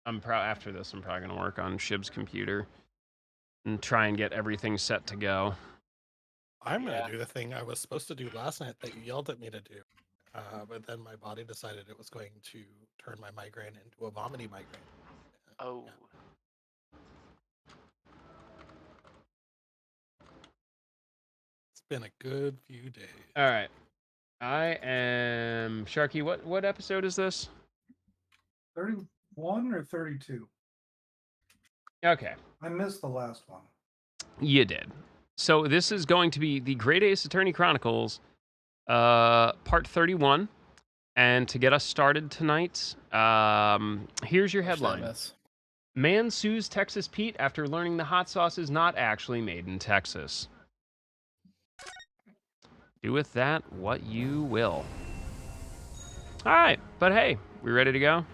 After this, I'm probably gonna work on Shib's computer and try and get everything set to go. I'm gonna do the thing I was supposed to do last night that you yelled at me to do, but then my body decided it was going to turn my migraine into a vomiting migraine. Oh. Yeah. It's been a good few days. All right, I am Sharky. What episode is this? 31 or 32? Okay, I missed the last one. you did. So this is going to be the Great Ace Attorney Chronicles, part 31. And to get us started tonight, here's your headline. Man sues Texas Pete after learning the hot sauce is not actually made in Texas. Do with that what you will. All right, but hey, we ready to go?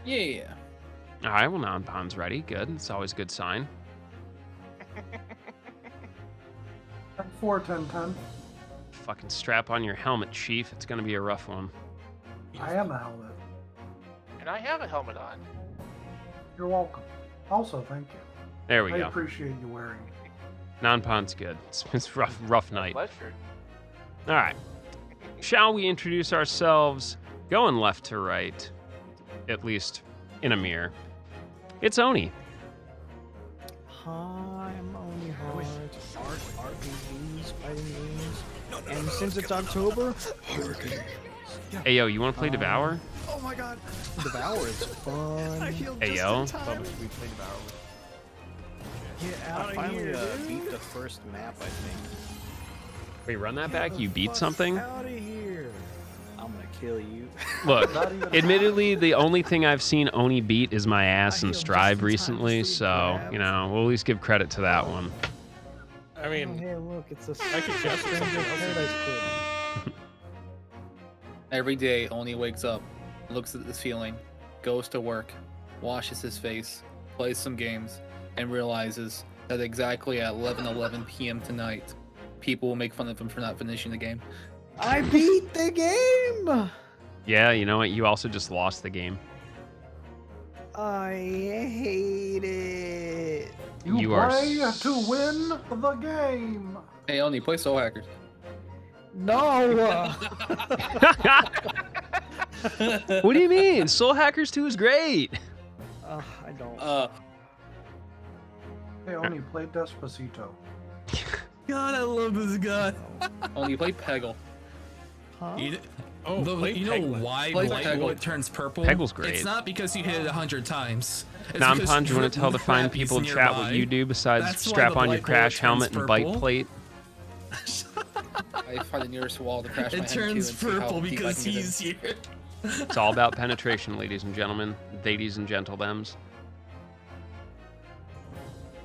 Yeah. All right, well, now Pon's ready. Good. It's always a good sign. 4, 10, 10. Fucking strap on your helmet, Chief. It's going to be a rough one. I am a helmet. And I have a helmet on. You're welcome. Also, thank you. There we I go. appreciate you wearing it. Non-Pon's good. It's rough night. Pleasure. All right. Shall we introduce ourselves going left to right, at least in a mirror? It's Oni. Hi, I'm Oni Hart. RPGs, fighting games. And since it's October, Hey, yo, you want to play Devour? Oh my god. Devour is fun. Hey, yo. We play Devour. Get out of finally here, dude. beat the first map, I think. Wait, run that back? You beat something? Out of here. I'm gonna kill you. Look, admittedly, the only thing I've seen Oni beat is my ass in Strive recently, so, you know, we'll at least give credit to that one. I mean, Oh, hey, look, it's a I could guess Stranger something else. Paradise Kid. Every day, Oni wakes up, looks at the ceiling, goes to work, washes his face, plays some games, and realizes that exactly at 11:11 p.m. tonight, people will make fun of him for not finishing the game. I beat the game! Yeah, you know what? You also just lost the game. I hate it. You are play to win the game. Hey, Oni, play Soul Hackers. No! What do you mean? Soul Hackers 2 is great. I don't. Hey, only play Despacito. God, I love this guy. Oni, play Peggle. Huh? You, play you know Peggle. why Play light Peggle. bullet turns purple? Peggle's great. It's not because you hit it 100 times. It's Non because Pun, do you want to tell the fine crappies people in chat what nearby. you do besides That's why strap the on your light crash bullet turns helmet and bike purple. plate? I find the nearest wall to crash my It head into turns and see how purple deep I because can get in. he's here. It's all about penetration, ladies and gentlemen. Ladies and gentlethems.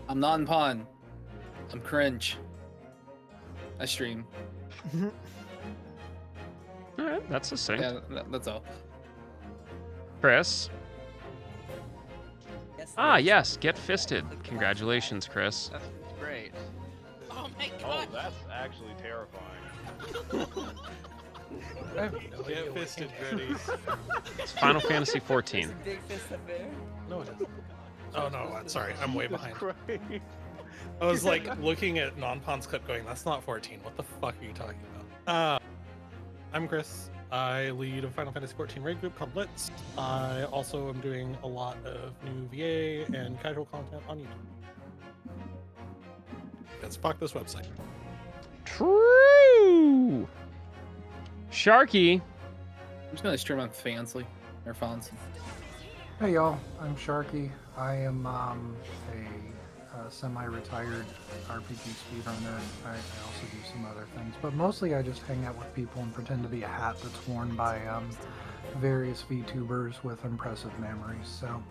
I'm non-pun. I'm cringe. I stream. All right, that's succinct. Yeah, that's all. Chris. Yes, get fisted. Congratulations, Chris. That's great. Oh my Oh, god! that's actually terrifying. Get fisted, Gritty. It's Final Fantasy 14. No, it isn't. Oh no, sorry, I'm way behind. I was like looking at Non-Pon's clip going, that's not 14. What the fuck are you talking about? I'm Chris. I lead a Final Fantasy 14 raid group called Blitz. I also am doing a lot of new VA and casual content on YouTube. Let's fuck this website. True. Sharky. I'm just gonna stream on Fansly or Fonz. Hey y'all, I'm Sharky. I am a semi-retired RPG speedrunner. I also do some other things, but mostly I just hang out with people and pretend to be a hat that's worn by various VTubers with impressive memories. So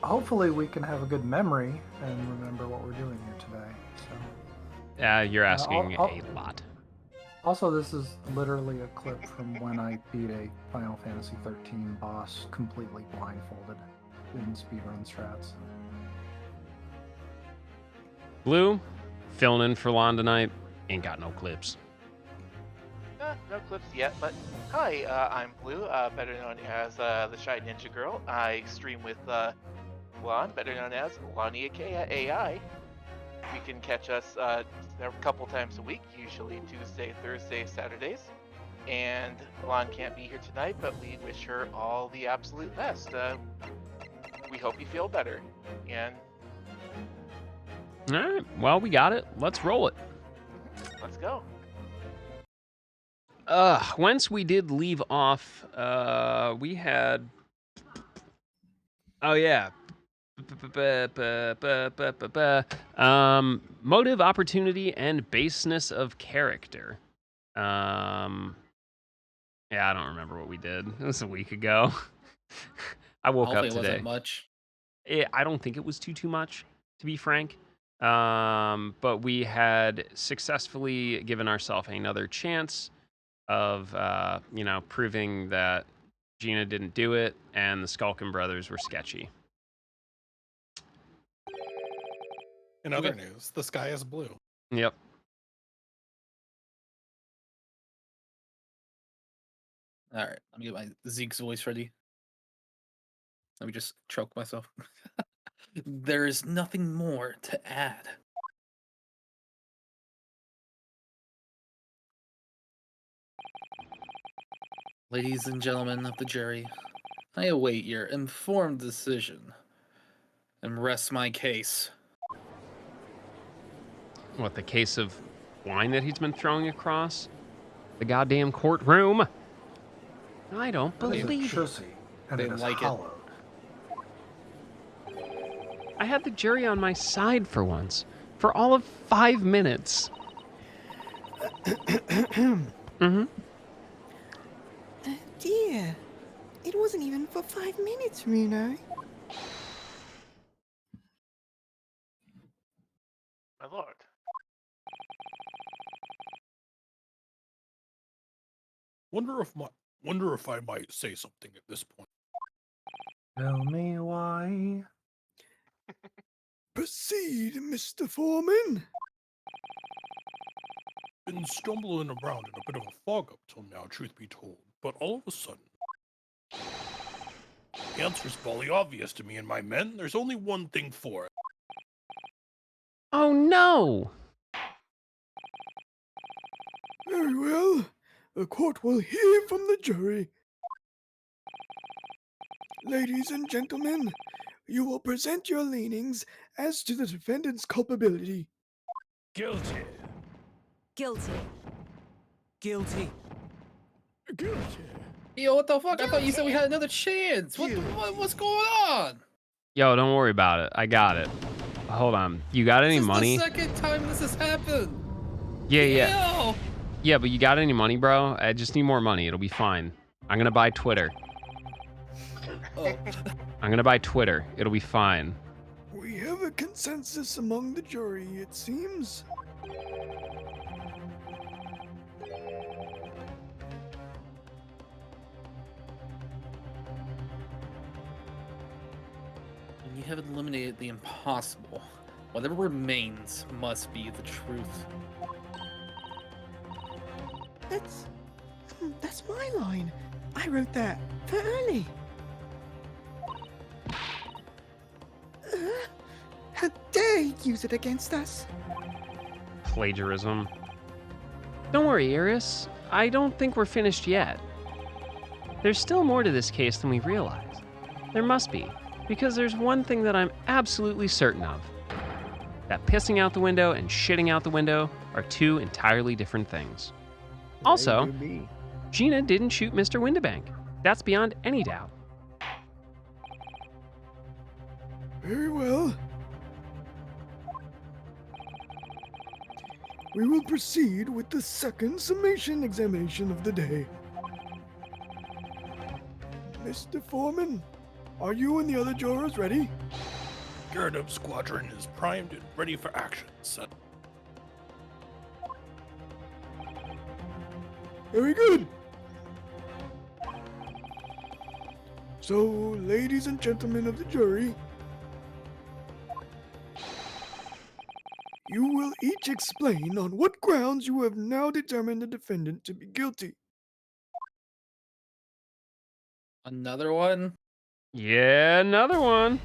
hopefully we can have a good memory and remember what we're doing here today. So You're asking I'll- a lot. also, this is literally a clip from when I beat a Final Fantasy 13 boss completely blindfolded in speedrun strats. Blue, filling in for Lon tonight. Ain't got no clips. No clips yet, but hi, I'm Blue, better known as the Shy Ninja Girl. I stream with Lon, better known as Lonnie AI. You can catch us a couple times a week, usually Tuesday, Thursday, Saturdays. And Lon can't be here tonight, but we wish her all the absolute best. We hope you feel better. And All right. Well, we got it. Let's roll it. let's go. Whence we did leave off, we had. Oh yeah. Motive, opportunity, and baseness of character. Yeah, I don't remember what we did. It was a week ago. I woke Hopefully up it today. wasn't much. I don't think it was too much, to be frank. But we had successfully given ourselves another chance of, proving that Gina didn't do it and the Skulkin brothers were sketchy. In other news, the sky is blue. Yep. All right, let me get my Zeke's voice ready. Let me just choke myself. There's nothing more to add. Ladies and gentlemen of the jury, I await your informed decision and rest my case. What, the case of wine that he's been throwing across the goddamn courtroom? I don't That is a believe it. chussy, and it Didn't is like it. hollowed. I had the jury on my side for once, for all of 5 minutes. Mm-hmm. Dear, it wasn't even for 5 minutes, Reno. My lord. Wonder if I might say something at this point. Tell me why. Proceed, Mr. Foreman. Been stumbling around in a bit of a fog up till now, truth be told, but all of a sudden, the answer's fully obvious to me and my men. There's only one thing for it. Oh no! Very well. The court will hear from the jury. Ladies and gentlemen, you will present your leanings as to the defendant's culpability. Guilty. Guilty. Guilty. Guilty. Yo, what the fuck? I thought you said we had another chance. What's going on? Yo, don't worry about it. I got it. Hold on. You got any This is money? the second time this has happened. Yeah. Ew. Yeah, but you got any money, bro? I just need more money. It'll be fine. I'm gonna buy Twitter. Oh. I'm gonna buy Twitter. It'll be fine. We have a consensus among the jury, it seems. When you have eliminated the impossible, whatever remains must be the truth. That's my line. I wrote that for early. How dare he use it against us? Plagiarism. Don't worry, Iris. I don't think we're finished yet. There's still more to this case than we realize. There must be, because there's one thing that I'm absolutely certain of. That pissing out the window and shitting out the window are two entirely different things. Also, Gina didn't shoot Mr. Windibank. That's beyond any doubt. Very well. We will proceed with the second summation examination of the day. Mr. Foreman, are you and the other jurors ready? Guard Up Squadron is primed and ready for action. Set. Very good. So, ladies and gentlemen of the jury, you will each each explain on what grounds you have now determined the defendant to be guilty. Another one? Yeah, another one.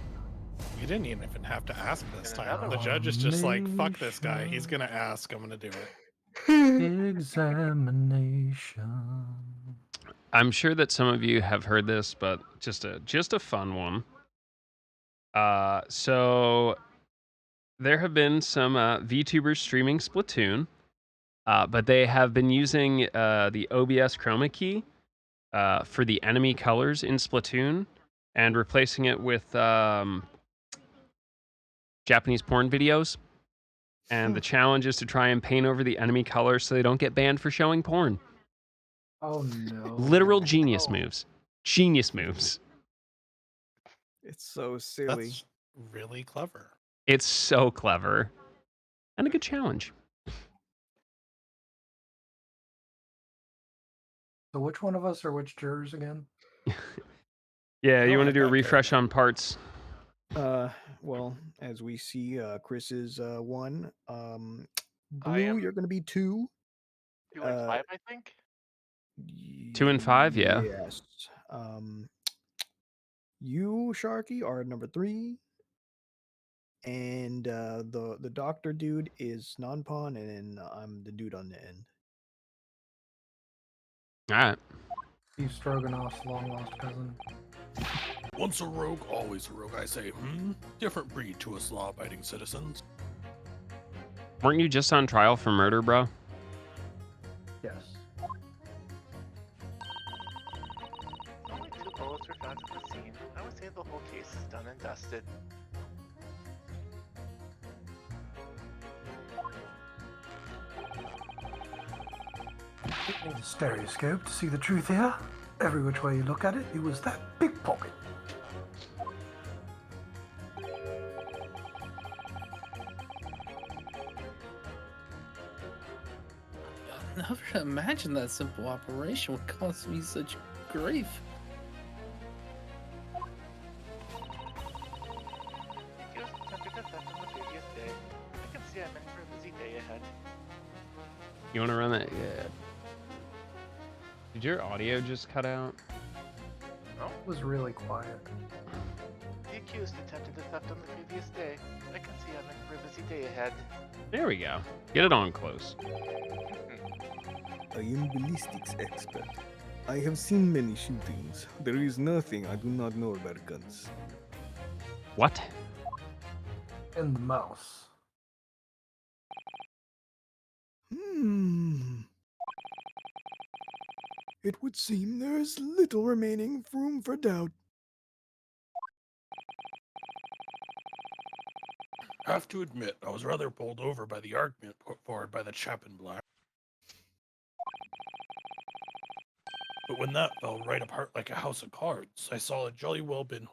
You didn't even have to ask this And time. another The one. judge is just like, fuck this guy. He's gonna ask. I'm gonna do it. Examination. I'm sure that some of you have heard this, but just a fun one. So there have been some VTubers streaming Splatoon, but they have been using the OBS chroma key for the enemy colors in Splatoon and replacing it with Japanese porn videos. And the challenge is to try and paint over the enemy colors so they don't get banned for showing porn. Oh no. Literal genius Oh. moves. Genius moves. It's so silly. That's really clever. It's so clever. And a good challenge. So which one of us are which jurors again? Yeah, you Oh, want to I've do a got refresh character. on parts? Well, as we see, Chris is 1. I Blue, am you're gonna be 2. 2 and 5, I think. 2 and 5, yeah. Yes. You, Sharky, are number 3. And the doctor dude is non-pawn, and I'm the dude on the end. All right. Steve Stroganoff's long lost cousin. Once a rogue, always a rogue, I say. Different breed to us law-abiding citizens. Weren't you just on trial for murder, bro? Yes. Only 2 bullets were found at the scene. I would say the whole case is done and dusted. Need a stereoscope to see the truth here. Every which way you look at it, it was that pickpocket. I never imagined that simple operation would cause me such grief. He was attempting to theft on the previous day. I can see I'm in for a busy day ahead. You want to run that? Yeah. Did your audio just cut out? It was really quiet. The accused attempted to theft on the previous day. I can see I'm in for a busy day ahead. There we go. Get it on close. I am ballistics expert. I have seen many shootings. There is nothing I do not know about guns. What? And the mouse. It would seem there is little remaining room for doubt. Have to admit, I was rather bowled over by the argument put forward by the chap in black. But when that fell right apart like a house of cards, I saw it jolly well been.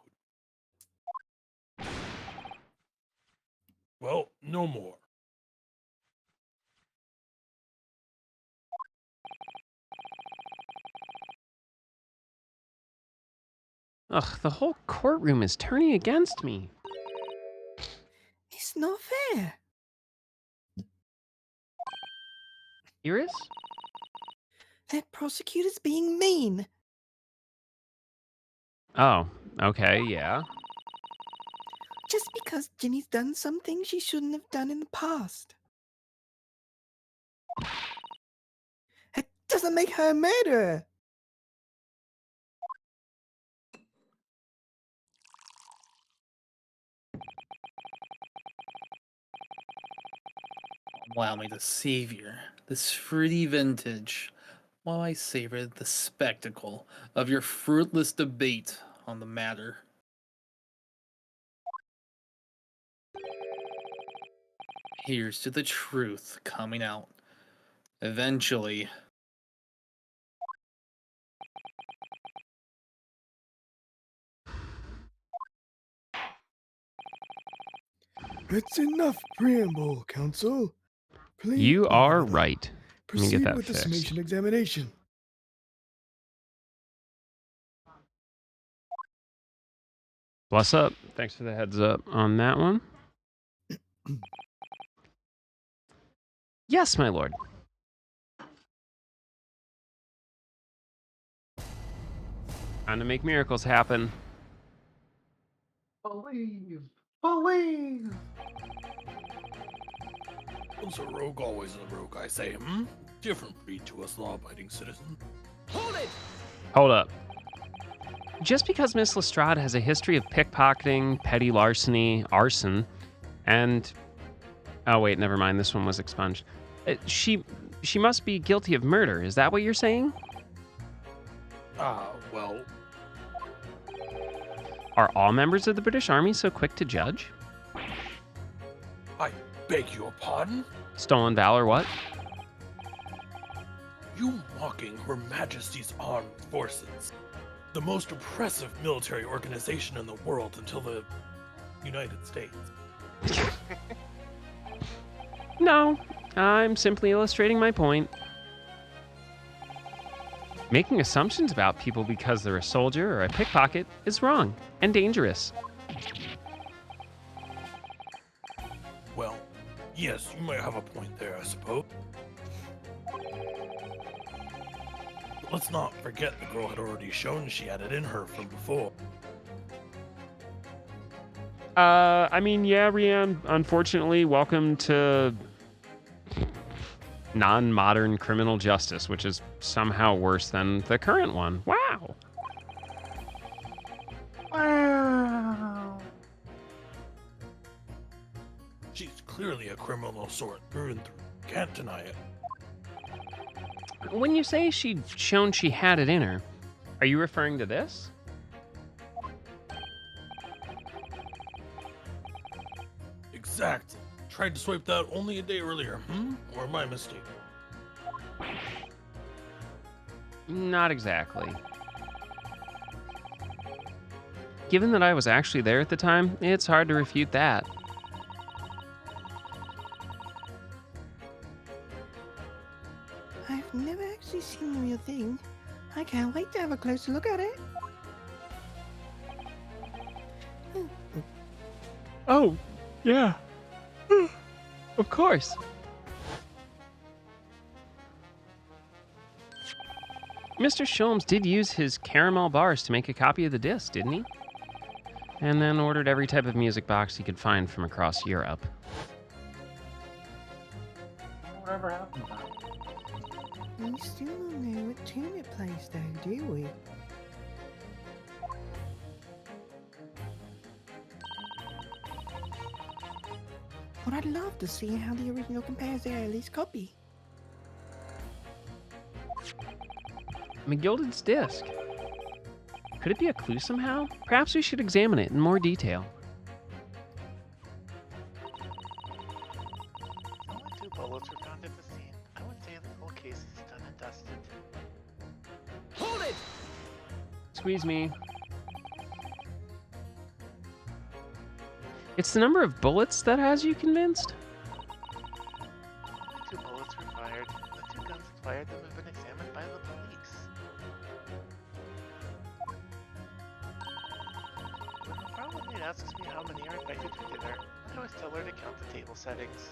Well, no more. Ugh, the whole courtroom is turning against me. It's not fair. Iris? That prosecutor's being mean. Oh, okay, yeah. Just because Jenny's done something she shouldn't have done in the past. It doesn't make her a murderer. Allow me to savor this fruity vintage while I savor the spectacle of your fruitless debate on the matter. Here's to the truth coming out. Eventually. That's enough preamble, counsel. Please You are get up. right. Let me get Proceed that with the fixed. summation examination. Bless up. Thanks for the heads up on that one. Yes, my lord. Trying to make miracles happen. Believe! Believe! Once a rogue, always a rogue, I say, Different breed to us law-abiding citizens. Hold it! Hold up. Just because Miss Lestrade has a history of pickpocketing, petty larceny, arson, and... Oh, wait, never mind. This one was expunged. She must be guilty of murder. Is that what you're saying? Well, Are all members of the British Army so quick to judge? I beg your pardon? Stolen valor, what? You mocking Her Majesty's Armed Forces, the most oppressive military organization in the world until the United States. No, I'm simply illustrating my point. Making assumptions about people because they're a soldier or a pickpocket is wrong and dangerous. Well, yes, you might have a point there, I suppose. But let's not forget the girl had already shown she had it in her from before. I mean, yeah, Rianne, unfortunately, welcome to non-modern criminal justice, which is somehow worse than the current one. Wow. Wow! She's clearly a criminal sort through and through. Can't deny it. When you say she'd shown she had it in her, are you referring to this? Exactly. Tried to swipe that only a day earlier, Or my mistake? Not exactly. Given that I was actually there at the time, it's hard to refute that. I've never actually seen the real thing. I can't wait to have a closer look at it. Oh, yeah. Of course. Mr. Sholmes did use his caramel bars to make a copy of the disc, didn't he? And then ordered every type of music box he could find from across Europe. Whatever happened to that? We still don't know what tune it plays though, do we? But I'd love to see how the original compares to Ellie's copy. McGilded's disc. Could it be a clue somehow? Perhaps we should examine it in more detail. Only 2 bullets were found at the scene. I would say the whole case is done and dusted. Hold it! Squeeze me. It's the number of bullets that has you convinced? Only 2 bullets were fired. The 2 guns that fired them have been examined by the police. When the problem maid asks me how many are invited to dinner, I always tell her to count the table settings.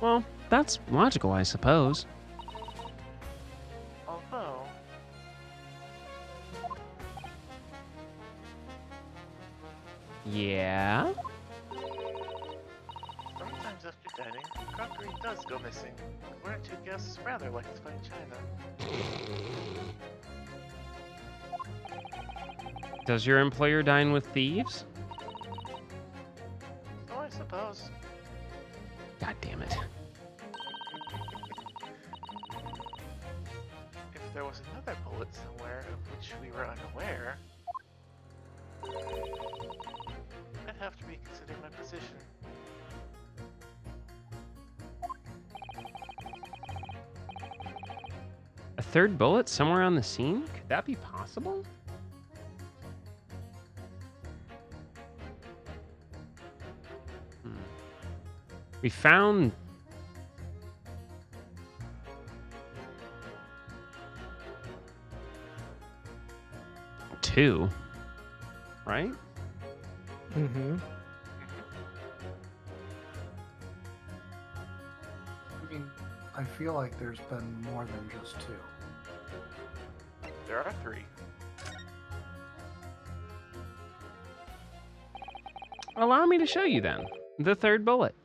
Well, that's logical, I suppose. Although, Yeah? sometimes after dining, crockery does go missing. One or 2 guests rather like to find china. Does your employer dine with thieves? So I suppose. God damn it. If there was another bullet somewhere of which we were unaware, I'd have to reconsider my position. A third bullet somewhere on the scene? Could that be possible? We found... two, right? Mm-hmm. feel like there's been more than just 2. There are 3. Allow me to show you then. The third bullet.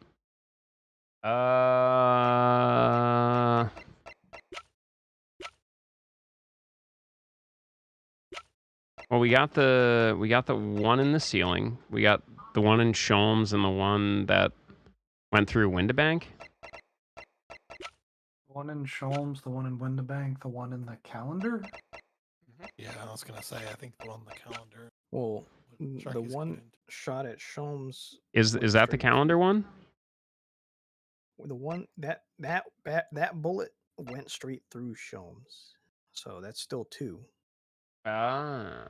Well, we got the one in the ceiling. We got the one in Sholmes and the one that went through Windabank. The one in Sholmes, the one in Windabank, the one in the calendar? Yeah, I was gonna say, I think the one on the calendar. Well, Sharky's the getting one into. shot at Sholmes. Is went that the straight calendar through- one? The one that bullet went straight through Sholmes, so that's still 2. Ah.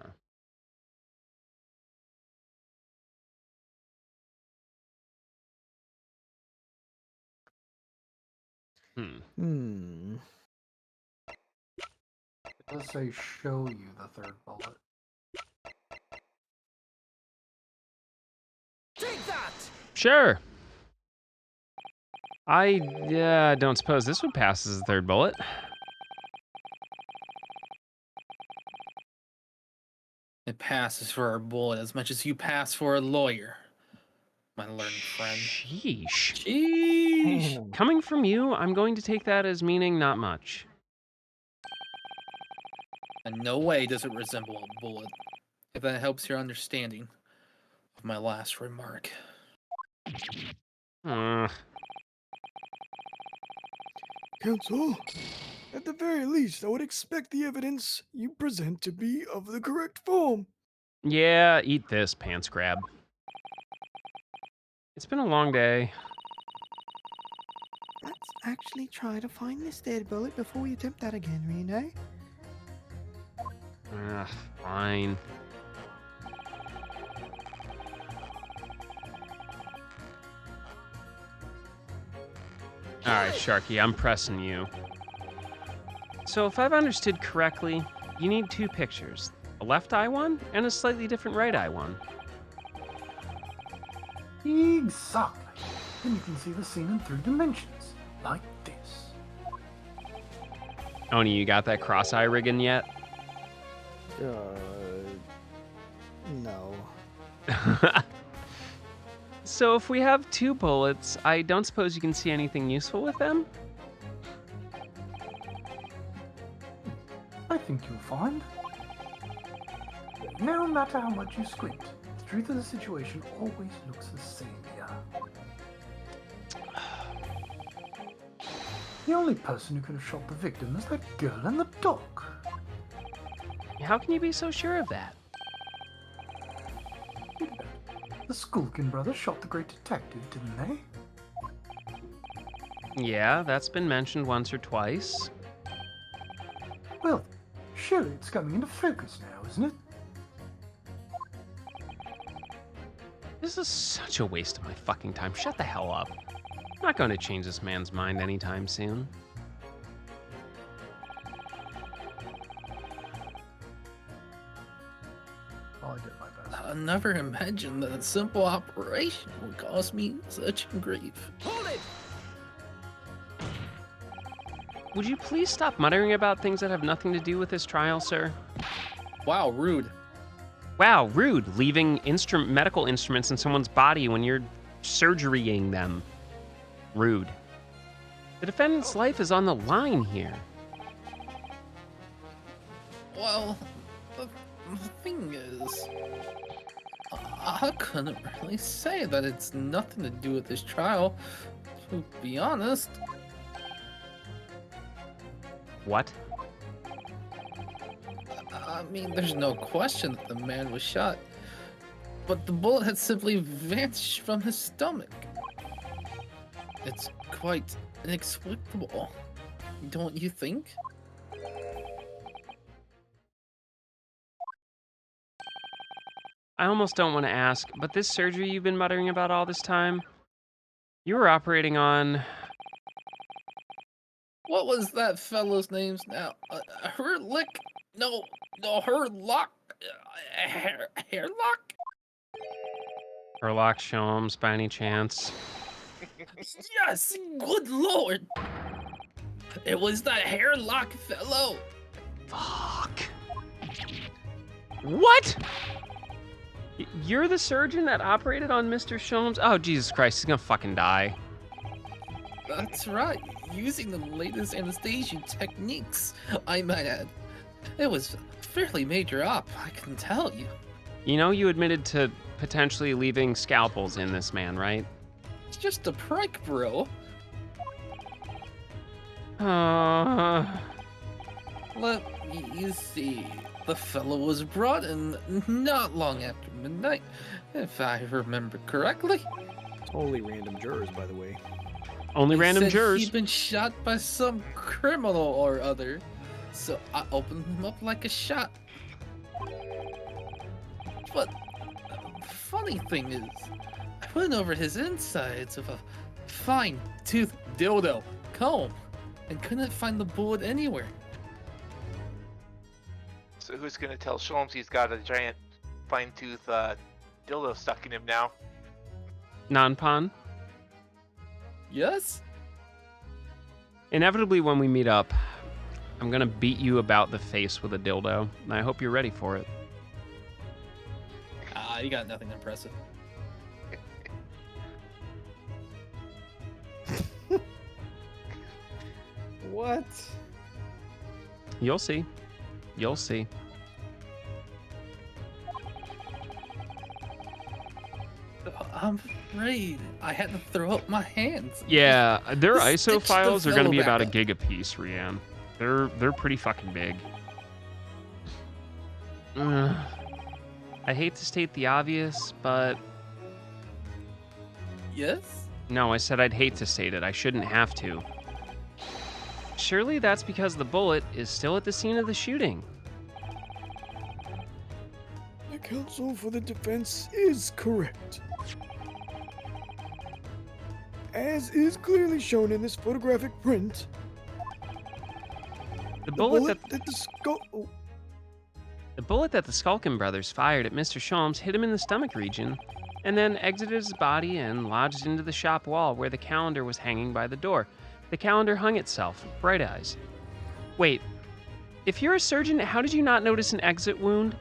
Hmm. It does say show you the third bullet. Take that! Sure. I don't suppose this would pass as a third bullet. It passes for a bullet as much as you pass for a lawyer, my learned friend. Sheesh. Sheesh. Coming from you, I'm going to take that as meaning not much. In no way does it resemble a bullet, if that helps your understanding of my last remark. Counsel, at the very least, I would expect the evidence you present to be of the correct form. Yeah, eat this, pants grab. It's been a long day. Let's actually try to find this dead bullet before we attempt that again, Reno. Fine. Alright, Sharky, I'm pressing you. So if I've understood correctly, you need 2 pictures. A left eye one and a slightly different right eye one. Exactly. Then you can see the scene in 3 dimensions, like this. Oni, you got that cross-eye rigging yet? No. So if we have 2 bullets, I don't suppose you can see anything useful with them? I think you'll find. No matter how much you squint, the truth of the situation always looks the same here. The only person who could have shot the victim is that girl and the dog. How can you be so sure of that? The Skulkin brothers shot the great detective, didn't they? Yeah, that's been mentioned once or twice. Well, surely it's coming into focus now, isn't it? This is such a waste of my fucking time. Shut the hell up. I'm not going to change this man's mind anytime soon. Oh, I did my best. I never imagined that a simple operation would cause me such grief. Hold it! Would you please stop muttering about things that have nothing to do with this trial, sir? Wow, rude. Wow, rude. Leaving medical instruments in someone's body when you're surgerying them. Rude. The defendant's life is on the line here. Well, the thing is, I couldn't really say that it's nothing to do with this trial, to be honest. What? I mean, there's no question that the man was shot, but the bullet had simply vanished from his stomach. It's quite inexplicable, don't you think? I almost don't want to ask, but this surgery you've been muttering about all this time, you were operating on... What was that fellow's names now? Herlick? No, Herlock? Hairlock? Herlock Sholmes, by any chance? Yes! Good lord! It was that hairlock fellow. Fuck. What? You're the surgeon that operated on Mr. Sholmes? Oh, Jesus Christ, he's gonna fucking die. That's right. Using the latest anesthesia techniques, I might add. It was a fairly major op, I can tell you. You know, you admitted to potentially leaving scalpels in this man, right? It's just a prank, bro. Let me see. The fellow was brought in not long after midnight, if I remember correctly. Totally random jurors, by the way. Only They random said jurors. He'd been shot by some criminal or other, so I opened him up like a shot. But the funny thing is, I went over his insides with a fine-tooth dildo comb and couldn't find the bullet anywhere. So who's gonna tell Sholmes he's got a giant fine-tooth dildo stuck in him now? Non-pon. Yes? Inevitably, when we meet up, I'm gonna beat you about the face with a dildo, and I hope you're ready for it. You got nothing impressive. What? You'll see. You'll see. I'm afraid I had to throw up my hands. Yeah, their Just ISO stitch the files are gonna be fellow about a back up. gig a piece, Rianne. They're pretty fucking big. I hate to state the obvious, but Yes? no, I said I'd hate to state it. I shouldn't have to. Surely that's because the bullet is still at the scene of the shooting. The counsel for the defense is correct. As is clearly shown in this photographic print, The bullet that the skull. Oh, The bullet that the Skulkin brothers fired at Mr. Sholmes hit him in the stomach region, and then exited his body and lodged into the shop wall where the calendar was hanging by the door. The calendar hung itself, bright eyes. Wait, if you're a surgeon, how did you not notice an exit wound?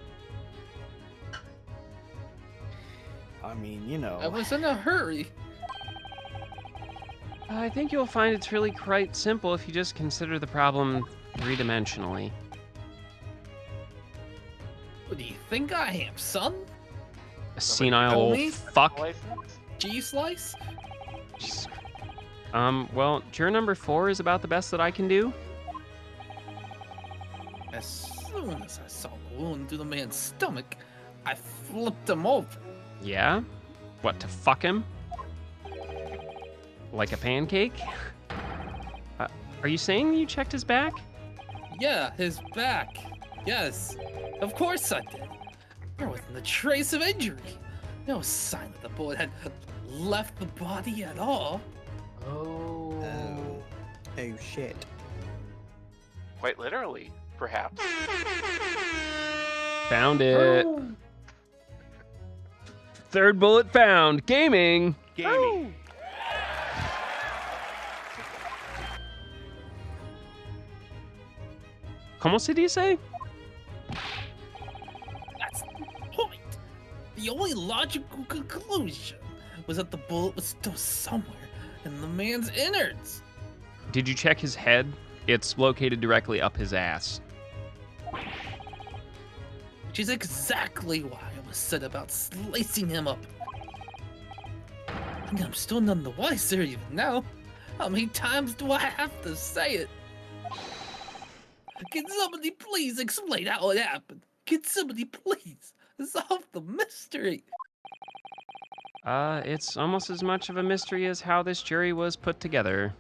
I mean, you know. I was in a hurry. I think you'll find it's really quite simple if you just consider the problem three-dimensionally. What do you think I am, son? A senile old me? fuck. License? G-slice? Well, juror number 4 is about the best that I can do. As soon as I saw the wound through the man's stomach, I flipped him over. Yeah? What, to fuck him? Like a pancake? Are you saying you checked his back? Yeah, his back. Yes, of course I did. There wasn't a trace of injury. No sign that the bullet had left the body at all. Oh, shit. Quite literally, perhaps. Found it. Third bullet found. Gaming. Gaming. ¿Cómo se dice? That's the point. The only logical conclusion was that the bullet was still somewhere in the man's innards. Did you check his head? It's located directly up his ass. Which is exactly why I was set about slicing him up. And I'm still none the wiser even now. How many times do I have to say it? Can somebody please explain how it happened? Can somebody please solve the mystery? It's almost as much of a mystery as how this jury was put together.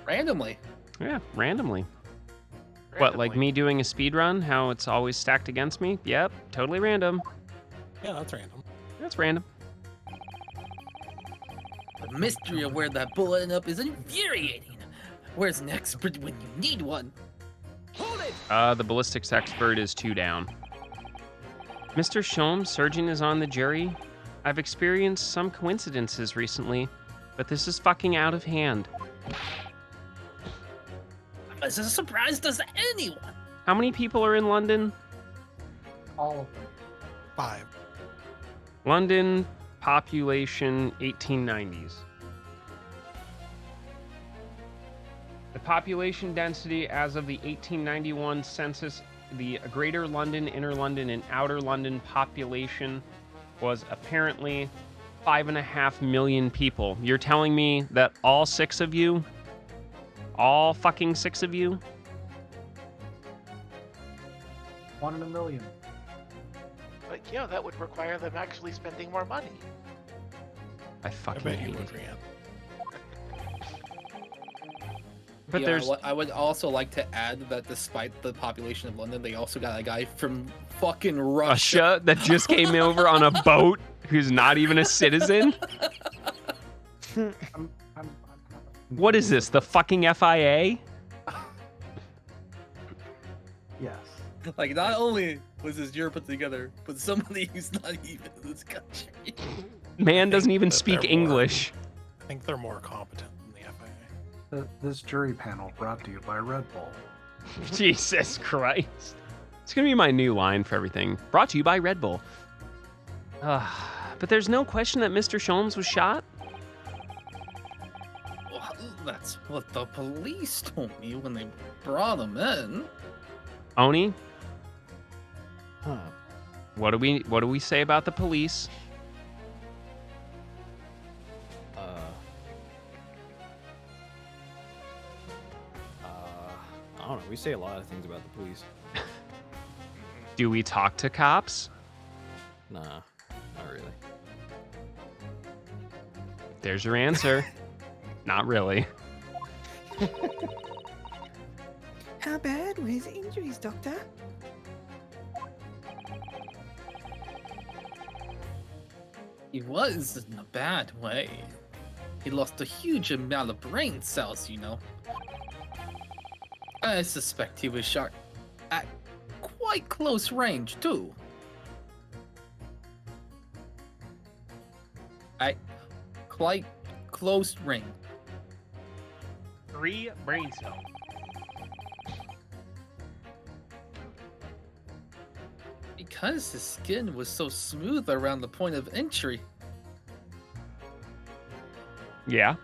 Randomly. Yeah, randomly. What, like me doing a speed run? How it's always stacked against me? Yep, totally random. Yeah, that's random. That's random. The mystery of where that bullet ended up is infuriating. Where's an expert when you need one? Hold it! The ballistics expert is 2 down. Mr. Sholmes, surgeon, is on the jury. I've experienced some coincidences recently, but this is fucking out of hand. I'm was as surprised as anyone. How many people are in London? All of them. 5. London population 1890s. The population density as of the 1891 census, the Greater London, Inner London, and Outer London population was apparently 5.5 million people. You're telling me that all 6 of you, all fucking 6 of you, 1 in a million. But yeah, that would require them actually spending more money. I I fucking bet you hate would, it. Rian. But Yeah, there's I would also like to add that despite the population of London, they also got a guy from fucking Russia. Russia that just came over on a boat who's not even a citizen. I'm What is this? The fucking FIA? Yes. Like, not only was his year put together, but somebody who's not even in this country. Man doesn't even that speak they're more- English. I think they're more competent than the FIA. This jury panel brought to you by Red Bull. Jesus Christ. It's gonna be my new line for everything. Brought to you by Red Bull. But there's no question that Mr. Sholmes was shot. Well, that's what the police told me when they brought him in. Oni, Huh. what do we say about the police? I don't know. We say a lot of things about the police. Do we talk to cops? Nah, not really. There's your answer. Not really. How bad were his injuries, Doctor? He was in a bad way. He lost a huge amount of brain cells, you know. I suspect he was shot at quite close range, too. At quite close range. 3 brain cells. Because his skin was so smooth around the point of entry. Yeah.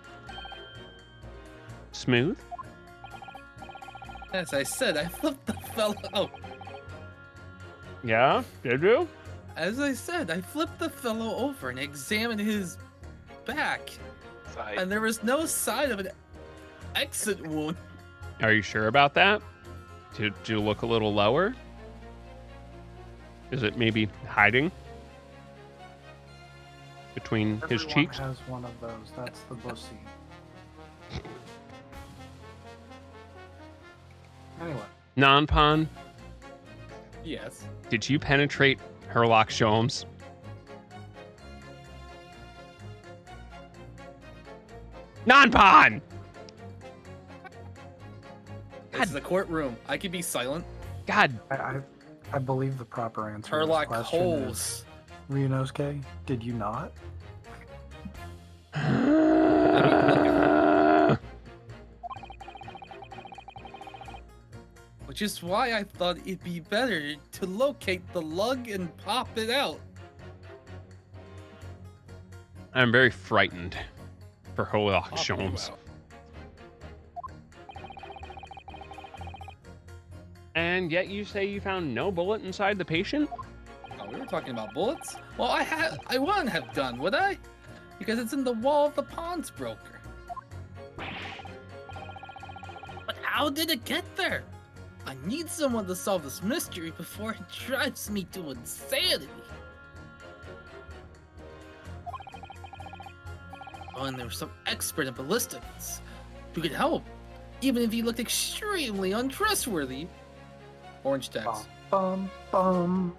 Smooth? As I said, I flipped the fellow. Yeah, did you? As I said, I flipped the fellow over and examined his back, Side. and there was no sign of an exit wound. Are you sure about that? Did you look a little lower? Is it maybe hiding between his Everyone cheeks? has one of those. That's the bussy. Anyway, Non-pon, Yes. did you penetrate Herlock Sholmes? Non-pon! This is a courtroom. I could be silent. God, I believe the proper answer to this Herlock question Holmes. is Ryunosuke, did you not? Which is why I thought it'd be better to locate the lug and pop it out. I'm very frightened for Herlock Pop you Sholmes. out. And yet you say you found no bullet inside the patient? Oh, we were talking about bullets? Well, I wouldn't have done, would I? Because it's in the wall of the pawnbroker. But how did it get there? I need someone to solve this mystery before it drives me to insanity. Oh, and there was some expert in ballistics who could help, even if he looked extremely untrustworthy. Orange text. Bum, bum, bum.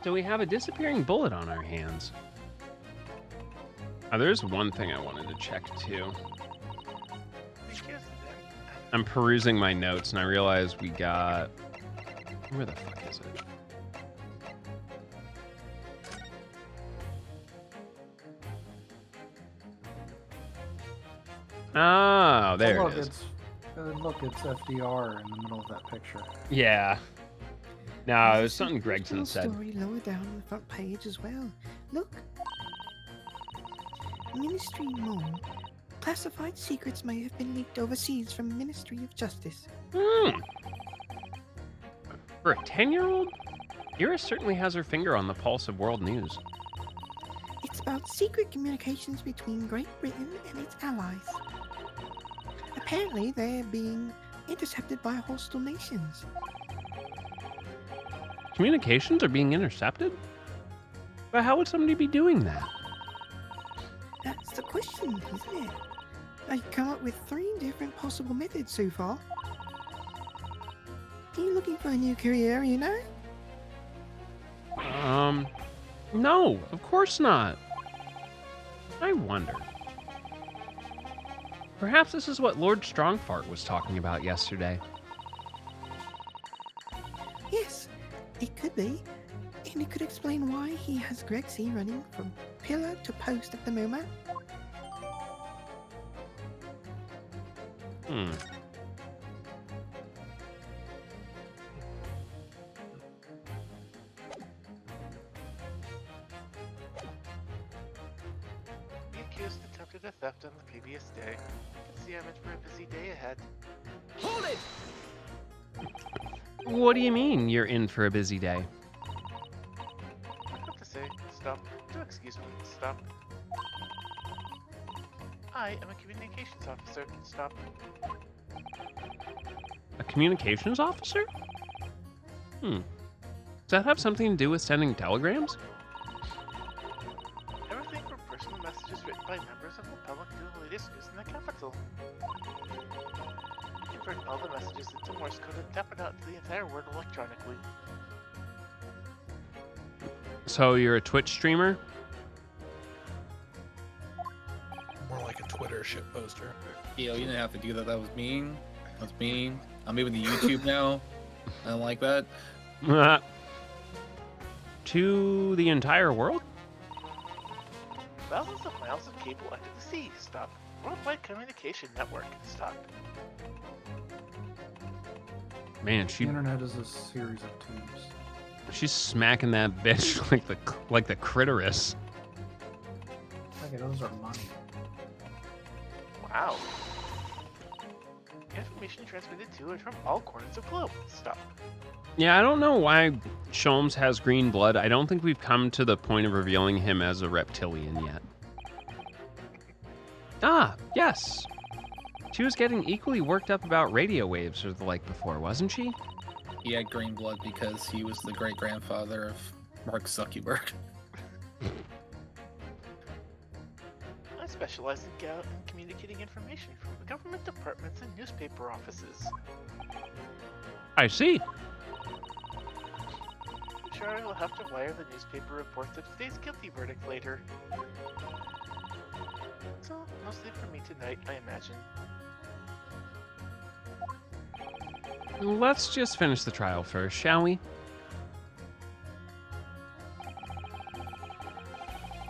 So we have a disappearing bullet on our hands. There's one thing I wanted to check too. I'm perusing my notes and I realize we got... Where the fuck is it? Oh, there look, it is. It's FDR in the middle of that picture. Yeah. No, it There's was a something secret Gregson little said. story lower down on the front page as well. Look. Ministry Mole. Classified secrets may have been leaked overseas from Ministry of Justice. For a 10-year-old? Iris certainly has her finger on the pulse of world news. It's about secret communications between Great Britain and its allies. Apparently, they're being intercepted by hostile nations. Communications are being intercepted? But how would somebody be doing that? That's the question, isn't it? I've come up with 3 different possible methods so far. Are you looking for a new career, you know? No, of course not. I wonder. Perhaps this is what Lord Strongfart was talking about yesterday. Yes, it could be. And it could explain why he has Grexy running from pillar to post at the moment. The accused attempted a theft on the previous day. It's the image for a busy day ahead. Hold it! What do you mean you're in for a busy day? I have to say, stop. Do excuse me, stop. I am a communications officer. Stop. A communications officer? Does that have something to do with sending telegrams? Everything from personal messages written by members of the public to the latest news in the capital. Convert all the messages into Morse code and tap it out to the entire world electronically. So you're a Twitch streamer? More like a Twitter shit poster. Yo, you didn't have to do that. That was mean. That's mean. I'm moving to YouTube now. I don't like that. To the entire world? Thousands of miles of cable under the sea. Stop. Worldwide communication network. Stop. Man, The internet is a series of tubes. she's smacking that bitch like the Critterus. Okay, those are money. Wow. Information transmitted to and from all corners of the globe. Stop. Yeah, I don't know why Sholmes has green blood. I don't think we've come to the point of revealing him as a reptilian yet. Ah, yes. She was getting equally worked up about radio waves or the like before, wasn't she? He had green blood because he was the great grandfather of Mark Zuckerberg. I specialize in communicating information from the government departments and newspaper offices. I see. I'm sure I will have to wire the newspaper reports of today's guilty verdict later. So, mostly for me tonight, I imagine. Let's just finish the trial first, shall we?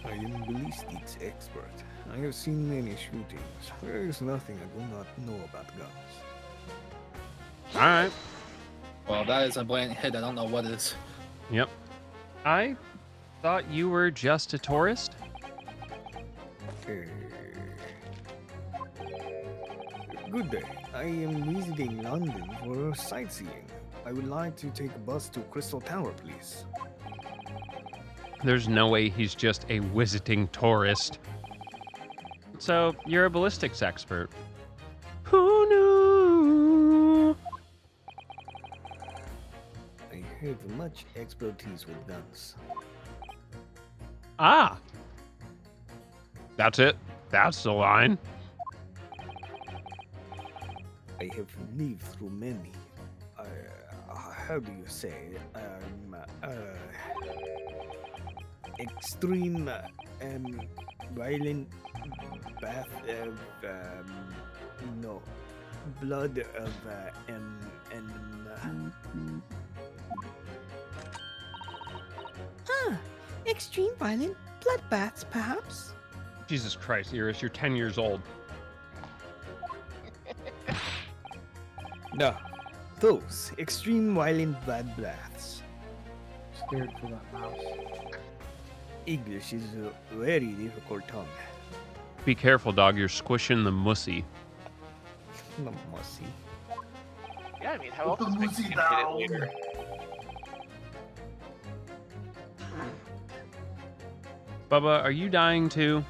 I am ballistics expert. I have seen many shootings. There is nothing I do not know about guns. All right. Well, that is a bland hit. I don't know what is. Yep. I thought you were just a tourist. Good day. I am visiting London for sightseeing. I would like to take a bus to Crystal Tower, please. There's no way he's just a visiting tourist. So, you're a ballistics expert. Who knew? I have much expertise with guns. Ah. That's it. That's the line. I have lived through many. How do you say? Extreme, violent bath of, no, blood of, Extreme violent bloodbaths, perhaps? Jesus Christ, Iris, you're 10 years old. No. Those extreme violent blood baths. Scared for that mouse. English is a very difficult tongue. Be careful, dog. You're squishing the mussy. No mercy. Yeah, I mean, how else is Mexican hit it later? Bubba, are you dying too?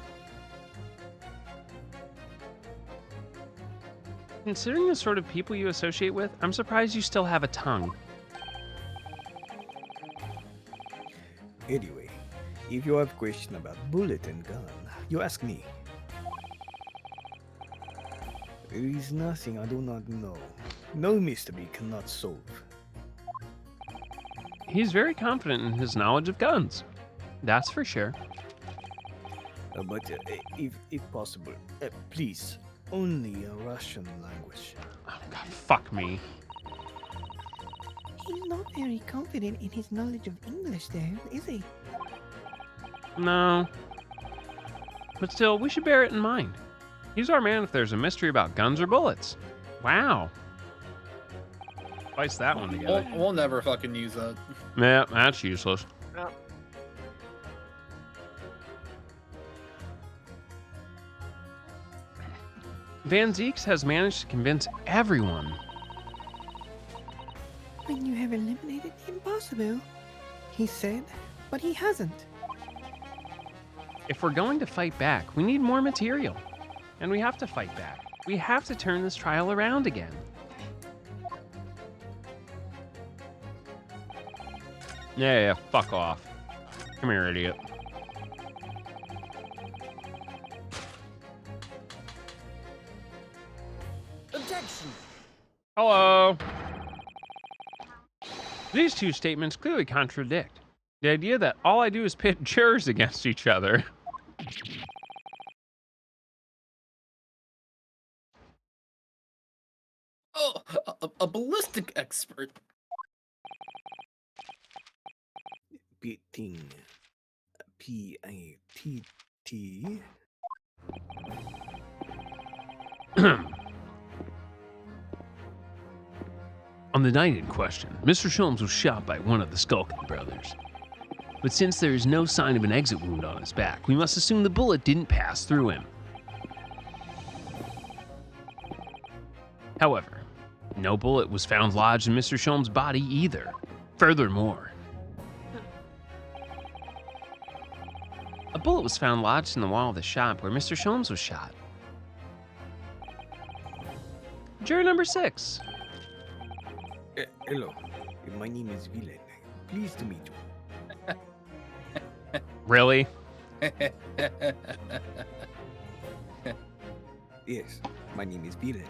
Considering the sort of people you associate with, I'm surprised you still have a tongue. Anyway, if you have question about bullet and gun, you ask me. There is nothing I do not know. No mystery cannot solve. He's very confident in his knowledge of guns. That's for sure. But if possible, please, only a Russian language. Oh, God, fuck me. He's not very confident in his knowledge of English, though, is he? No. But still, we should bear it in mind. He's our man if there's a mystery about guns or bullets. Wow. Spice that one together. We'll never fucking use that. Yeah, that's useless. No. Van Zeeks has managed to convince everyone. When you have eliminated the impossible, he said, but he hasn't. If we're going to fight back, we need more material. And we have to fight back. We have to turn this trial around again. Yeah, fuck off. Come here, idiot. Objection! Hello. These two statements clearly contradict. The idea that all I do is pit jurors against each other. Oh, a ballistic expert. Pitting. P-I-T-T. On the night in question, Mr. Sholmes was shot by one of the Skulkin brothers. But since there is no sign of an exit wound on his back, we must assume the bullet didn't pass through him. However, no bullet was found lodged in Mr. Sholmes' body either. Furthermore, a bullet was found lodged in the wall of the shop where Mr. Sholmes was shot. Juror number 6. Hello, my name is Villain. Pleased to meet you. Really? Yes, my name is Villain.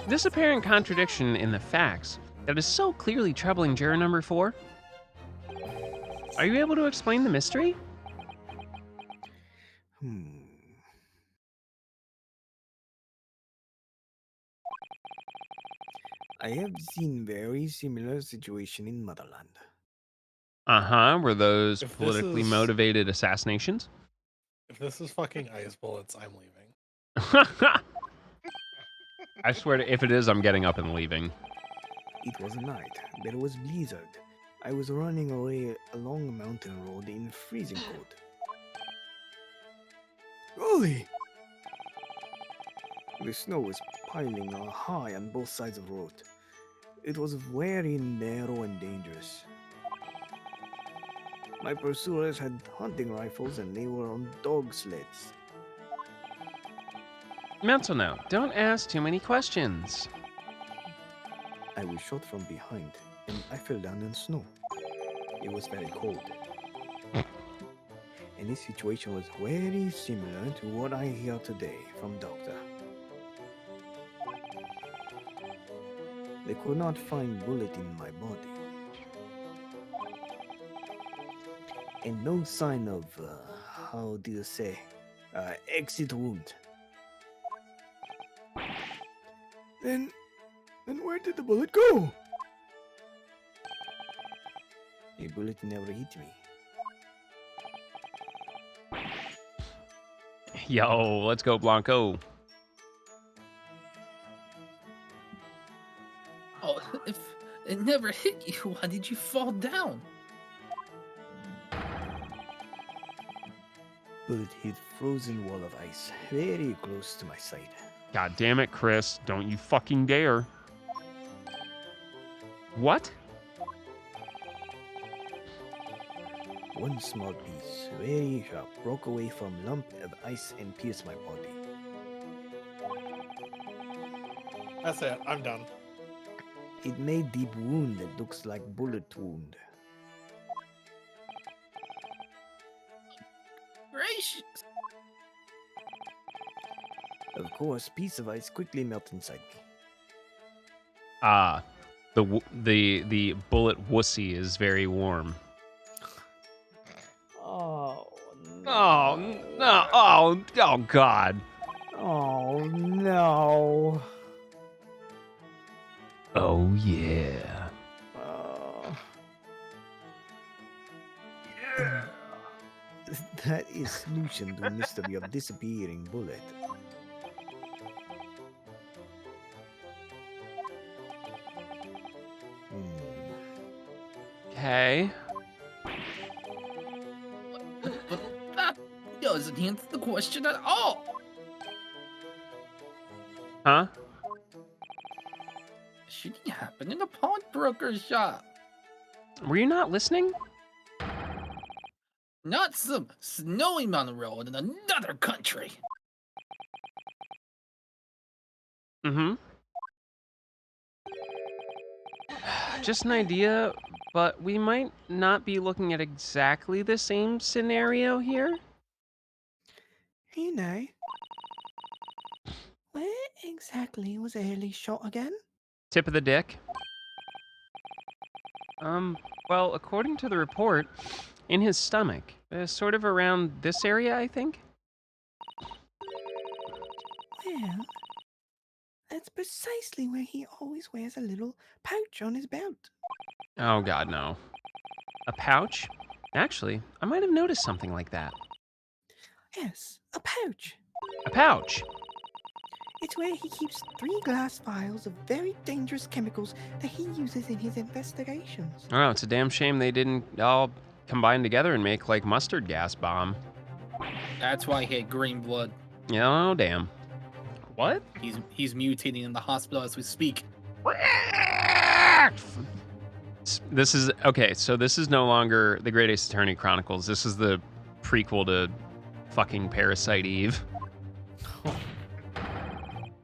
This apparent contradiction in the facts that is so clearly troubling juror number 4. Are you able to explain the mystery? I have seen very similar situation in motherland. Uh-huh. Were those If this politically is- motivated assassinations? If this is fucking ice bullets, I'm leaving. I swear to, if it is, I'm getting up and leaving. It was night. There was blizzard. I was running away along a mountain road in freezing cold. Golly! The snow was piling high on both sides of the road. It was very narrow and dangerous. My pursuers had hunting rifles and they were on dog sleds. Mental note, don't ask too many questions. I was shot from behind and I fell down in snow. It was very cold. And this situation was very similar to what I hear today from doctor. They could not find bullet in my body. And no sign of, how do you say, exit wound. Then where did the bullet go? The bullet never hit me. Yo, let's go, Blanco. It never hit you. Why did you fall down? Bullet hit frozen wall of ice, very close to my side. God damn it, Chris. Don't you fucking dare. What? One small piece, very sharp, broke away from lump of ice and pierced my body. That's it. I'm done. It made deep wound that looks like bullet wound. Gracious. Of course, piece of ice quickly melt inside me. Ah, the bullet wussy is very warm. Oh Oh no! Oh God! Oh no! Oh yeah! That is solution to mystery of disappearing bullet. Okay. But that doesn't answer the question at all. Huh? Shooting happened in a pawnbroker's shop. Were you not listening? Not some snowy mountain road in another country. Mm-hmm. Just an idea, but we might not be looking at exactly the same scenario here. You know, where exactly was Early shot again? Tip of the dick. Well, according to the report, in his stomach, sort of around this area, I think. Well, that's precisely where he always wears a little pouch on his belt. Oh God, no. A pouch? Actually, I might have noticed something like that. Yes, a pouch. A pouch? It's where he keeps 3 glass vials of very dangerous chemicals that he uses in his investigations. Oh, it's a damn shame they didn't all combine together and make like mustard gas bomb. That's why he had green blood. Oh, damn. What? He's mutating in the hospital as we speak. This is okay. So this is no longer the Great Ace Attorney Chronicles. This is the prequel to fucking Parasite Eve.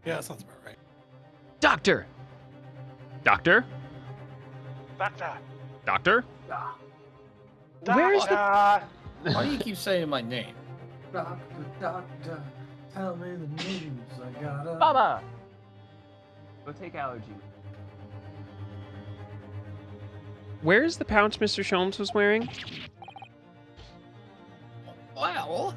Yeah, that sounds about right. Doctor. Doctor. Doctor. Doctor. Where's the? Why do you keep saying my name? Doctor, tell me the news. I gotta. Baba. Go take allergy. Where's the pouch Mr. Sholmes was wearing? Well,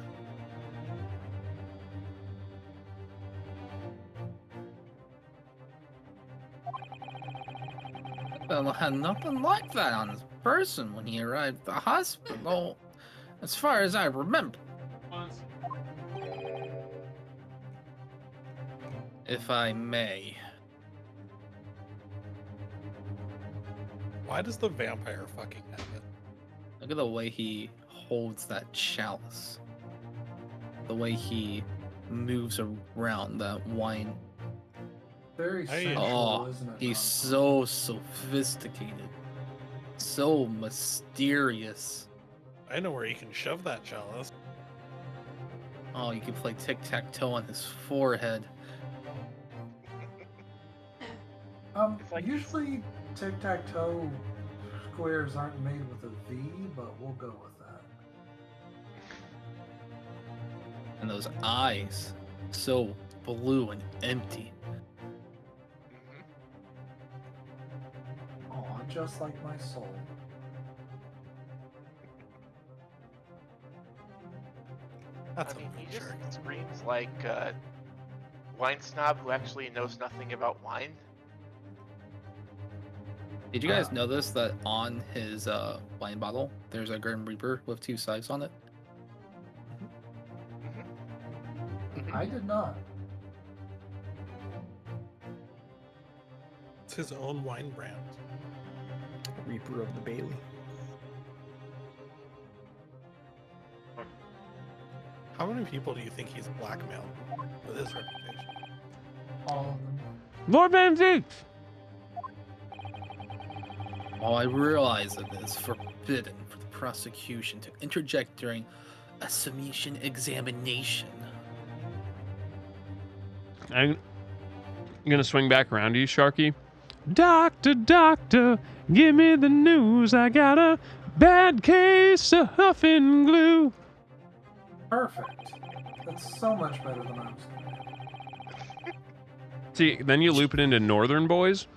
had nothing like that on his person when he arrived at the hospital, as far as I remember. If I may. Why does the vampire fucking have it? Look at the way he holds that chalice. The way he moves around that wine. Very Hey. sensual, Oh, isn't it? he's so sophisticated. So mysterious. I know where you can shove that chalice. Oh, you can play tic-tac-toe on his forehead. It's like- Usually tic-tac-toe squares aren't made with a V, but we'll go with that. And those eyes, so blue and empty. Aw, just like my soul. That's I mean, a he jerk. just screams like a wine snob who actually knows nothing about wine. Did you guys notice that on his wine bottle, there's a Grim Reaper with 2 sides on it? I did not. It's his own wine brand. Reaper of the Bailey. How many people do you think he's blackmailed with his reputation? All of them. Lord Van Zeke! While I realize it is forbidden for the prosecution to interject during a summation examination. I'm gonna swing back around to you, Sharky. Doctor, doctor, give me the news. I got a bad case of huffing glue. Perfect. That's so much better than I was thinking. See, then you loop it into Northern Boys.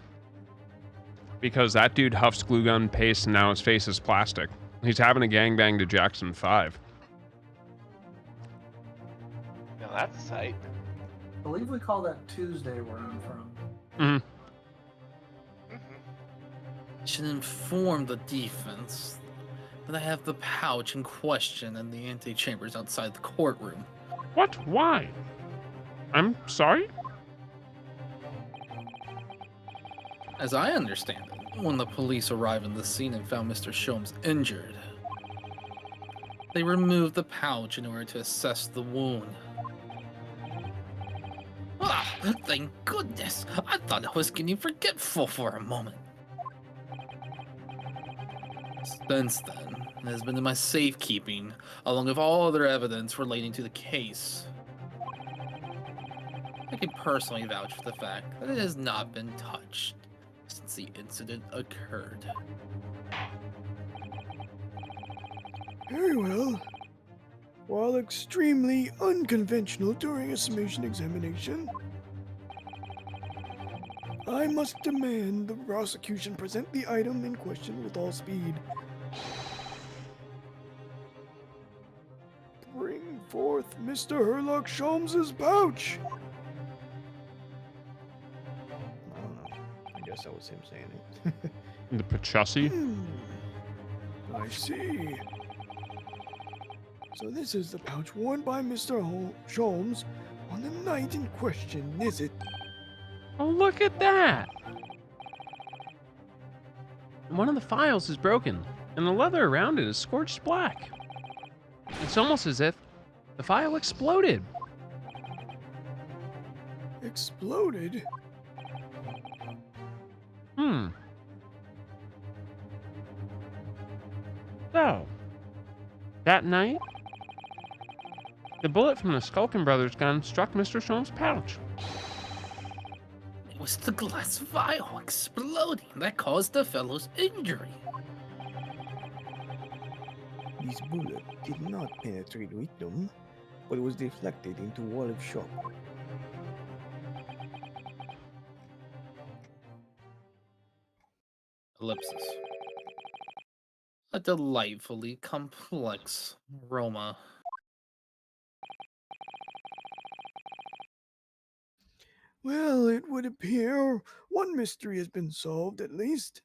Because that dude huffs glue gun paste and now his face is plastic. He's having a gangbang to Jackson 5. Now that's a sight. I believe we call that Tuesday where I'm from. Mm-hmm. Should inform the defense that I have the pouch in question in the antechambers outside the courtroom. What? Why? I'm sorry? As I understand it, when the police arrived on the scene and found Mr. Sholmes injured, they removed the pouch in order to assess the wound. Ah, thank goodness! I thought I was getting forgetful for a moment. Since then, it has been in my safekeeping, along with all other evidence relating to the case. I can personally vouch for the fact that it has not been touched since the incident occurred. Very well. While extremely unconventional during a summation examination, I must demand the prosecution present the item in question with all speed. Bring forth Mr. Herlock Sholmes's pouch. I don't know. I guess that was him saying it. The Pachussi? I see. So this is the pouch worn by Mr. Sholmes on the night in question, is it? Oh, look at that! One of the files is broken, and the leather around it is scorched black. It's almost as if the file exploded. Exploded? So, that night, the bullet from the Skulkin Brothers gun struck Mr. Sholmes' pouch. It was the glass vial exploding that caused the fellow's injury. This bullet did not penetrate victim, but was deflected into wall of shop. Ellipsis. A delightfully complex aroma. Well, it would appear one mystery has been solved at least.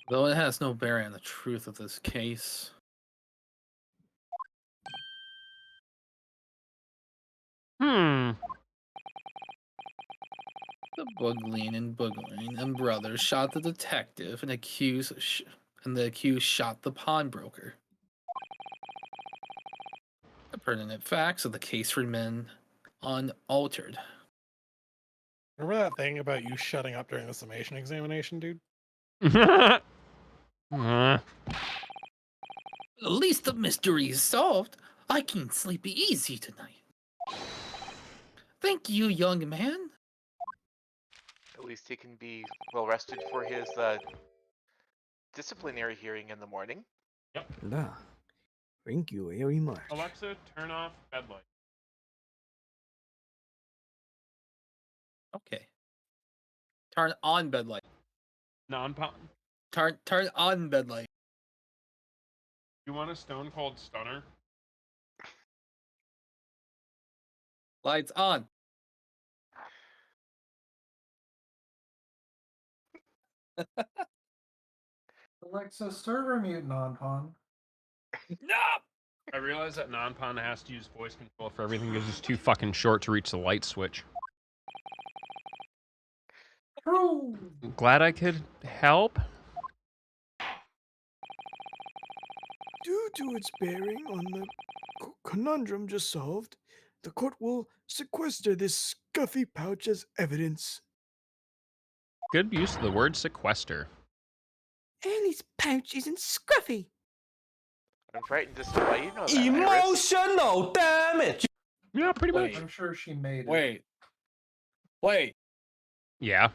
Though it has no bearing on the truth of this case. The Booglin and brothers shot the detective, and the accused shot the pawnbroker. The pertinent facts of the case remain unaltered. Remember that thing about you shutting up during the summation examination, dude? At least the mystery is solved. I can sleep easy tonight. Thank you, young man. At least he can be well rested for his disciplinary hearing in the morning. La. Thank you very much. Alexa, turn off bed light. Okay. Turn on bed light. Non-pop. Turn on bed light. You want a Stone Cold Stunner? Lights on. Alexa, server mute non-pawn. No! I realize that non-pawn has to use voice control for everything because it's too fucking short to reach the light switch. Glad I could help. Due to its bearing on the conundrum just solved, the court will sequester this scuffy pouch as evidence. Good use of the word sequester. Ellie's pouch isn't scruffy. I'm frightened to see why you know that. Iris. Emotional damage. Yeah, pretty much. Wait. I'm sure she made it. Wait. Yeah.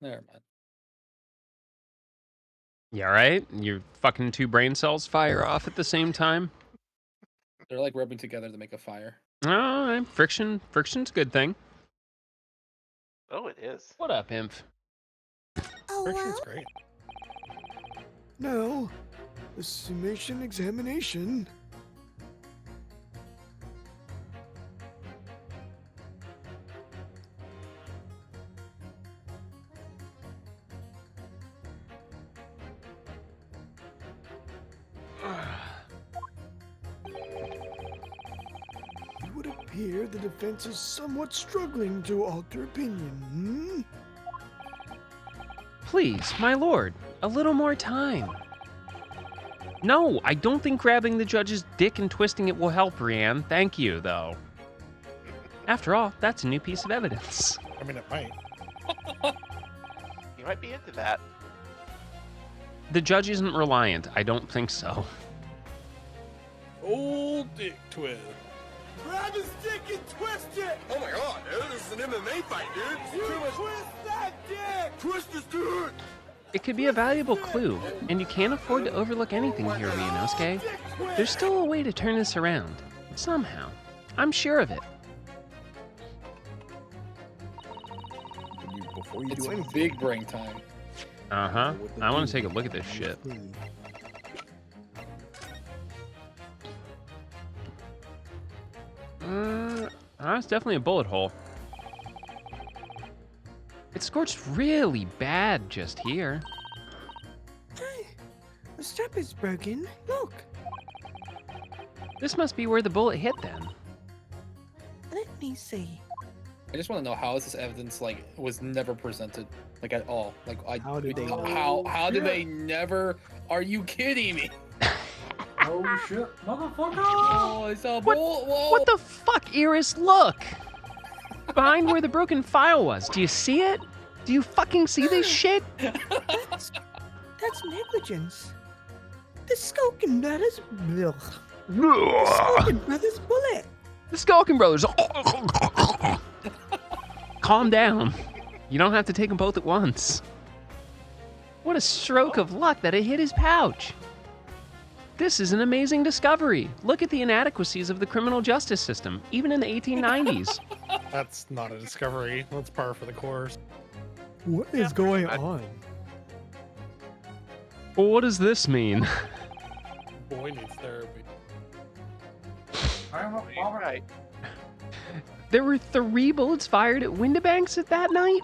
Never mind. Yeah, right? Your fucking two brain cells fire off at the same time. They're like rubbing together to make a fire. Oh, friction's a good thing. Oh, it is. What up, imp? Oh, Friction's great. Now, the summation examination. It would appear the defense is somewhat struggling to alter opinion. Please, my lord, a little more time. No, I don't think grabbing the judge's dick and twisting it will help, Rianne. Thank you, though. After all, that's a new piece of evidence. I mean, it might. You might be into that. The judge isn't reliant. I don't think so. Old dick twist. Grab his dick and twist it. Oh my god, dude, this is an MMA fight, dude. You twist that dick. Twist his dick. It could be a valuable clue, and you can't afford to overlook anything here, Ryunosuke. There's still a way to turn this around. Somehow. I'm sure of it. Before you It's do anything, big brain time. Uh-huh. what the I want dude to take a look at this on shit. the screen. That's definitely a bullet hole. It scorched really bad just here. Hey, the strap is broken. Look. This must be where the bullet hit then. Let me see. I just want to know how is this evidence like was never presented like at all? Like How did they know? how did they never? Are you kidding me? Oh shit, motherfucker! Oh, it's a bullet. Whoa. What the fuck, Iris? Look! Behind where the broken file was. Do you see it? Do you fucking see this shit? That's negligence. The Skulkin Brothers. The Skulkin Brothers bullet. The Skulkin Brothers. Calm down. You don't have to take them both at once. What a stroke of luck that it hit his pouch. This is an amazing discovery. Look at the inadequacies of the criminal justice system, even in the 1890s. That's not a discovery. That's par for the course. What is going on? Well, what does this mean? Boy needs therapy. You're right. There were 3 bullets fired at Windibanks at that night?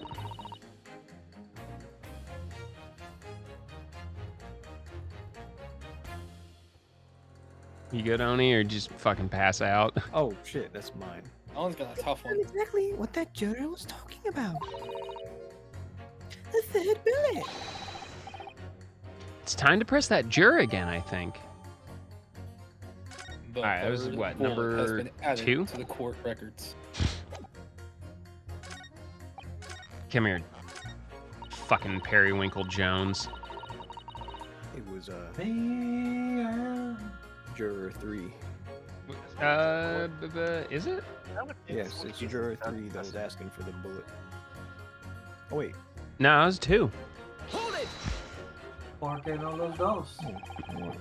You good, Oni, or just fucking pass out? Oh shit, that's mine. That one's got a tough one. That's exactly what that juror was talking about. The third bullet. It's time to press that juror again, I think. The Alright, that was third what, bullet has number been added 2? to the court records. Come here, fucking Periwinkle Jones. It was juror 3. Is it? That would Yes, it's juror 3 that was asking for the bullet. Oh wait, No, it was 2. Hold it. Porque no los dos. it was.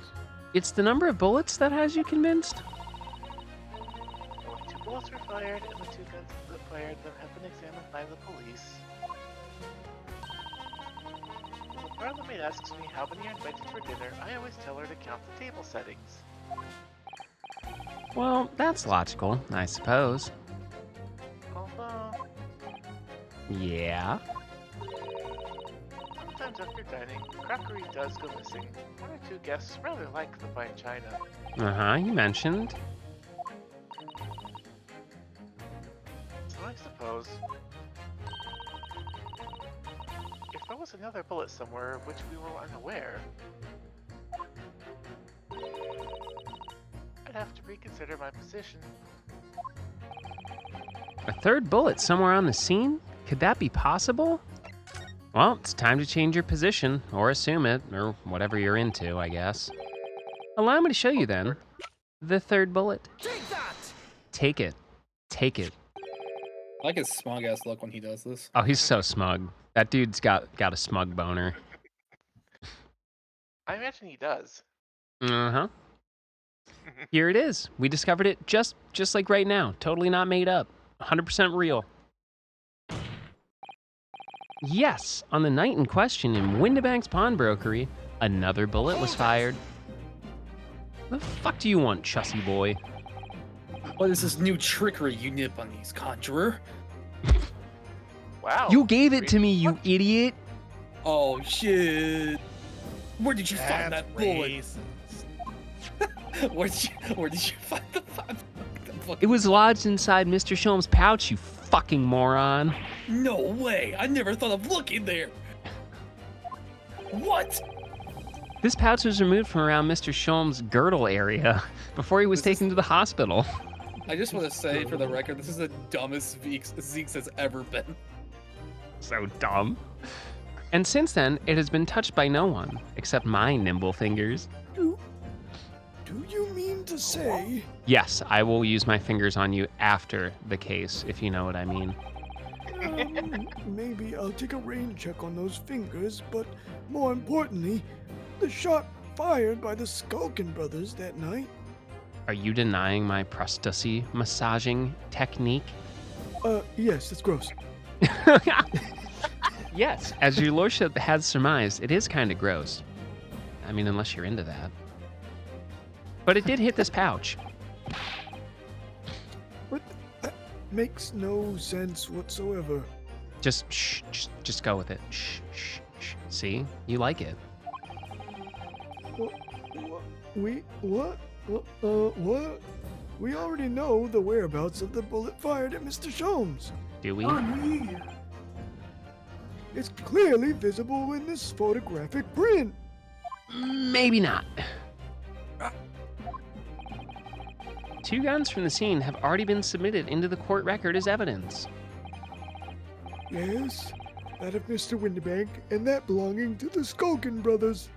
It's the number of bullets that has you convinced? Only 2 bullets were fired, and the 2 guns that fired them have been examined by the police. When the parliament asks me how many are invited for dinner, I always tell her to count the table settings. Well, that's logical, I suppose. Although, Yeah. sometimes after dining, crockery does go missing. 1 or 2 guests rather like the fine china. Uh-huh, you mentioned. So I suppose. another bullet somewhere of which we were unaware. I'd have to reconsider my position. A third bullet somewhere on the scene? Could that be possible? Well, it's time to change your position, or assume it, or whatever you're into, I guess. Allow me to show you then. The third bullet. Take that! Take it. Take it. I like his smug ass look when he does this. Oh, he's so smug. That dude's got a smug boner. I imagine he does. Uh-huh. Here it is. We discovered it just like right now. Totally not made up. 100% real. Yes, on the night in question in Windibank's pawnbrokery, another bullet was fired. The fuck do you want, Chussy boy? What is this new trickery you nip on these, conjurer? Wow. You gave it to me, you idiot. Oh shit! Where did you find That's that bullet? racist. Where did you find the It was lodged inside Mr. Sholmes' pouch, you fucking moron. No way! I never thought of looking there. What? This pouch was removed from around Mr. Sholmes' girdle area before he was taken to the hospital. I just want to say, for the record, this is the dumbest Zeeks has ever been. So dumb. And since then, it has been touched by no one, except my nimble fingers. Do you mean to say? Yes, I will use my fingers on you after the case, if you know what I mean. Maybe I'll take a rain check on those fingers, but more importantly, the shot fired by the Skulkin brothers that night. Are you denying my prosthetic massaging technique? Yes, it's gross. Yes, as your lordship has surmised, it is kind of gross. I mean, unless you're into that. But it did hit this pouch. What? That makes no sense whatsoever. Just go with it. Shh. See? You like it. What? What? We already know the whereabouts of the bullet fired at Mr. Sholmes. Do we? It's clearly visible in this photographic print. Maybe not. 2 guns from the scene have already been submitted into the court record as evidence. Yes, that of Mr. Windibank and that belonging to the Skulkin brothers.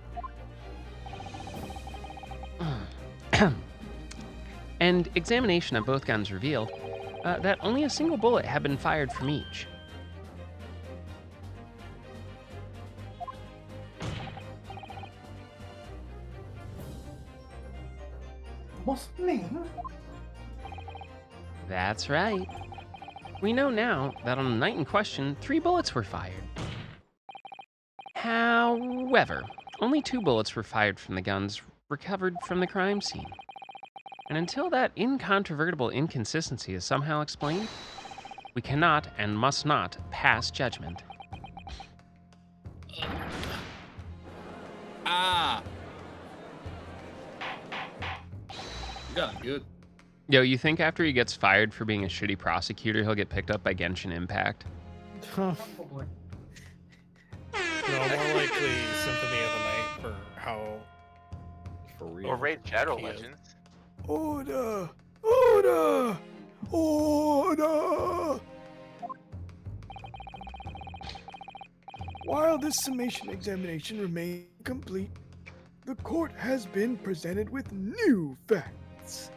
And examination of both guns revealed that only a single bullet had been fired from each. What's the name? That's right. We know now that on the night in question, 3 bullets were fired. However, only 2 bullets were fired from the guns recovered from the crime scene. And until that incontrovertible inconsistency is somehow explained, we cannot and must not pass judgment. Ah! You got it good. Yo, you think after he gets fired for being a shitty prosecutor, he'll get picked up by Genshin Impact? Probably. No, more likely Symphony of the Night for how. For real. Or Raid Shadow He is. Legends. Order! Order! Order! While this summation examination remains complete, the court has been presented with new facts.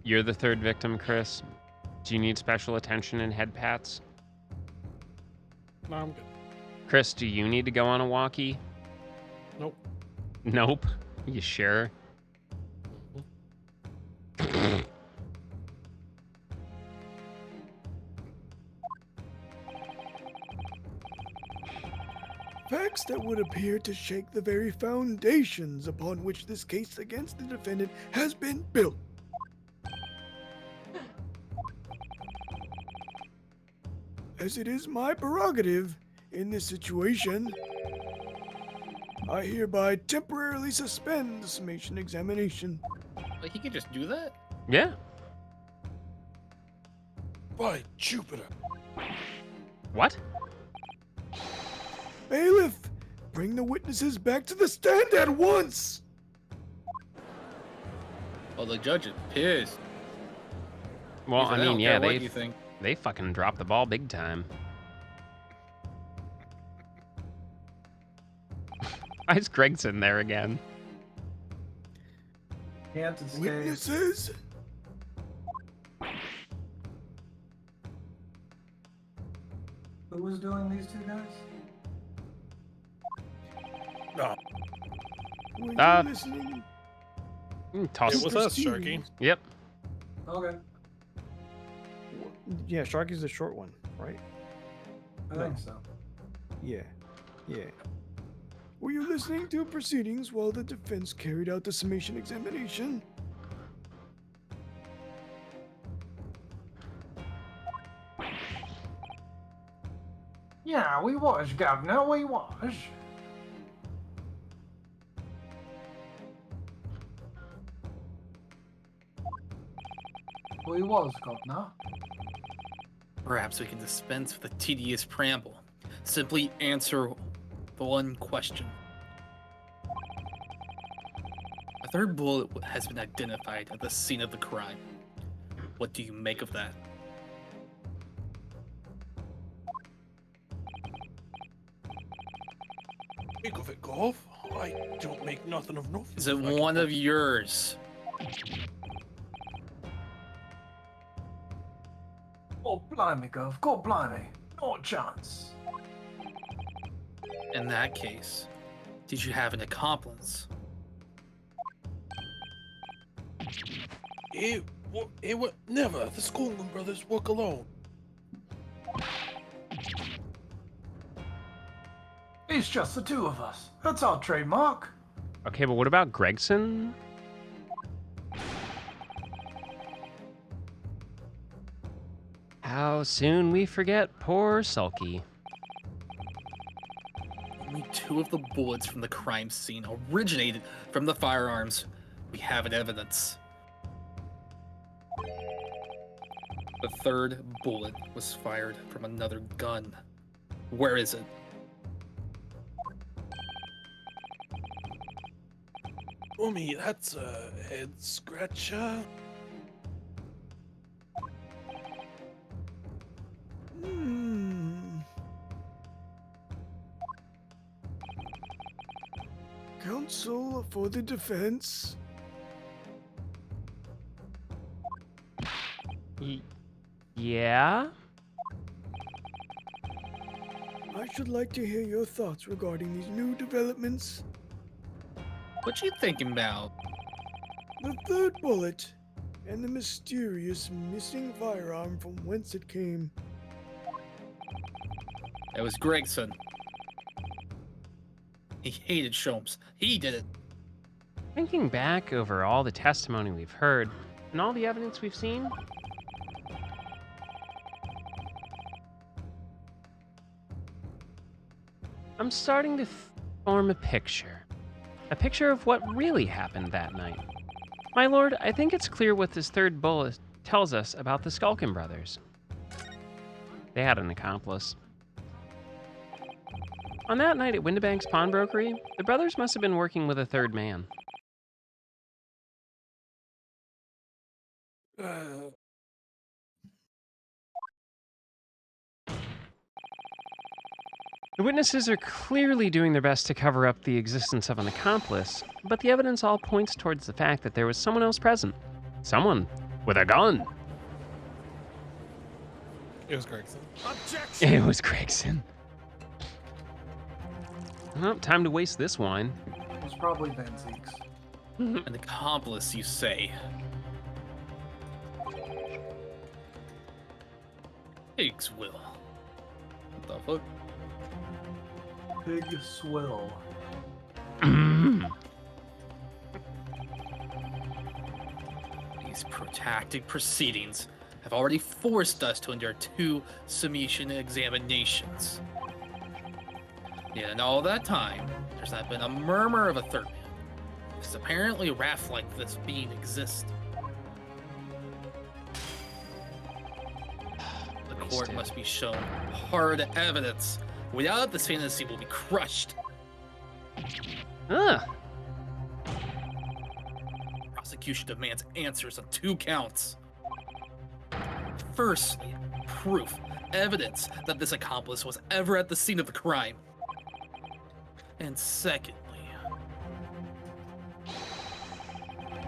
You're the 3rd victim, Chris. Do you need special attention and head pats? No, I'm good. Chris, do you need to go on a walkie? Nope. Nope. You sure? Facts that would appear to shake the very foundations upon which this case against the defendant has been built. As it is my prerogative in this situation, I hereby temporarily suspend the summation examination. Like, he could just do that? Yeah. By Jupiter. What? Bailiff, bring the witnesses back to the stand at once! Well, the judge is pissed. Well, He said, I mean, don't yeah, care what you think. they fucking dropped the ball big time. Why is Gregson there again? Can't escape. Witnesses? Who was doing these two guys? No, Were you listening? Toss it was us, Sharky. Yep. Okay, Yeah, Sharky's the short one, right? I think so. Yeah. Yeah. Were you listening to proceedings while the defense carried out the summation examination? Yeah, we was, Governor, we was. We was, Governor. Perhaps we can dispense with the tedious preamble. Simply answer the one question. A third bullet has been identified at the scene of the crime. What do you make of that? Make of it, Golf. I don't make nothing of nothing. Is it one of yours? Oh, blimey, Gov. God blimey. Not a chance. In that case, did you have an accomplice? Never. The Scolding brothers work alone. It's just the two of us. That's our trademark. Okay, but what about Gregson? How soon we forget poor Sulky. Only 2 of the bullets from the crime scene originated from the firearms we have in evidence. The third bullet was fired from another gun. Where is it? Mommy, that's a head scratcher. Counsel for the defense. Yeah? I should like to hear your thoughts regarding these new developments. What you thinking about? The third bullet and the mysterious missing firearm from whence it came. It was Gregson. He hated Sholmes. He did it. Thinking back over all the testimony we've heard and all the evidence we've seen, I'm starting to form a picture. A picture of what really happened that night. My lord, I think it's clear what this third bullet tells us about the Skulkin brothers. They had an accomplice. On that night at Windibank's pawnbrokery, the brothers must have been working with a third man. The witnesses are clearly doing their best to cover up the existence of an accomplice, but the evidence all points towards the fact that there was someone else present. Someone with a gun. It was Gregson. It was Gregson. Well, time to waste this wine. It was probably Van Zeek's. An accomplice, you say? Pigs will. What the fuck? Big swill. These protracted proceedings have already forced us to endure 2 summation examinations. Yet in all that time, there's not been a murmur of a third man. Because apparently rafts like this being exist. The court must be shown hard evidence Without it, this fantasy will be crushed. Ugh. Prosecution demands answers on 2 counts. Firstly, proof, evidence that this accomplice was ever at the scene of the crime. And secondly,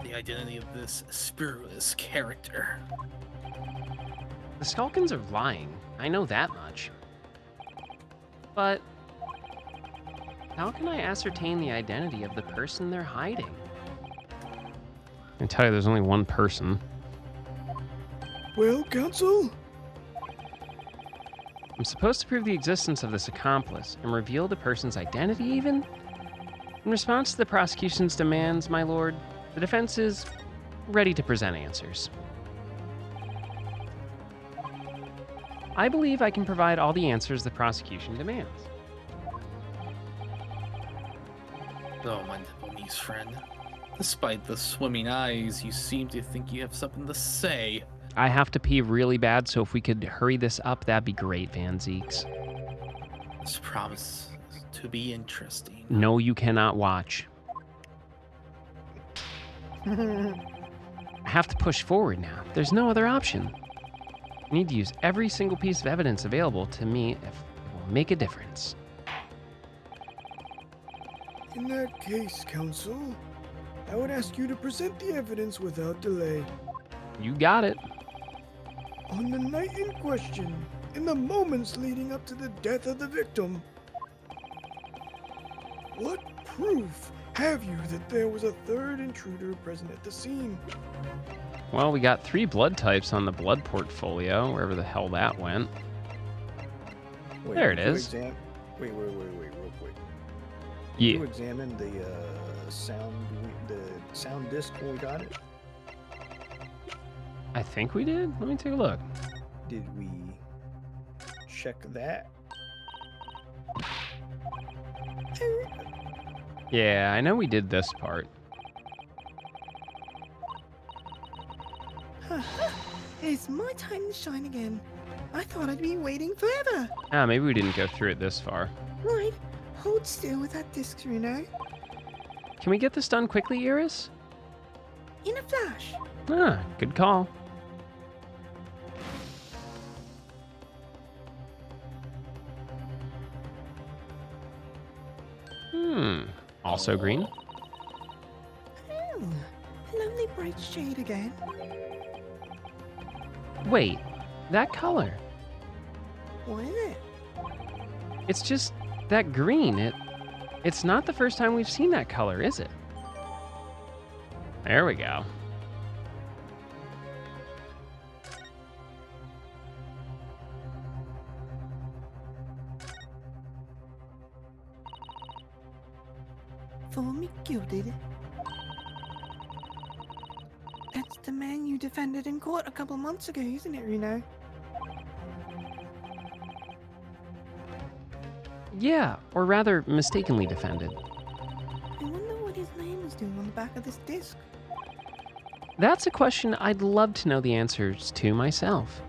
the identity of this spiritless character. The Skulkins are lying. I know that much. But how can I ascertain the identity of the person they're hiding? I can tell you there's only one person. Well, counsel? I'm supposed to prove the existence of this accomplice and reveal the person's identity even? In response to the prosecution's demands, my lord, the defense is ready to present answers. I believe I can provide all the answers the prosecution demands. Oh, my Nepalese friend. Despite the swimming eyes, you seem to think you have something to say. I have to pee really bad, so if we could hurry this up, that'd be great, Van Zeeks. This promises to be interesting. No, you cannot watch. I have to push forward now. There's no other option. I need to use every single piece of evidence available to me if it will make a difference. In that case, counsel, I would ask you to present the evidence without delay. You got it. On the night in question, in the moments leading up to the death of the victim, what proof have you that there was a third intruder present at the scene? Well, we got 3 blood types on the blood portfolio, wherever the hell that went. Wait, There it did you is. Wait, real quick. Yeah. You examined the sound disc when we got it? I think we did. Let me take a look. Did we check that? Yeah, I know we did this part. It's my time to shine again. I thought I'd be waiting forever. Ah, maybe we didn't go through it this far. Right, hold still with that disc, Reno. Can we get this done quickly, Iris? In a flash. Ah, good call. Also green. Oh, lovely bright shade again. Wait, that color. What is it? It's just that green. It's not the first time we've seen that color, is it? There we go. For me gilded. That's the man you defended in court a couple months ago, isn't it, Reno? Yeah, or rather mistakenly defended. I wonder what his name is doing on the back of this disc. That's a question I'd love to know the answers to myself.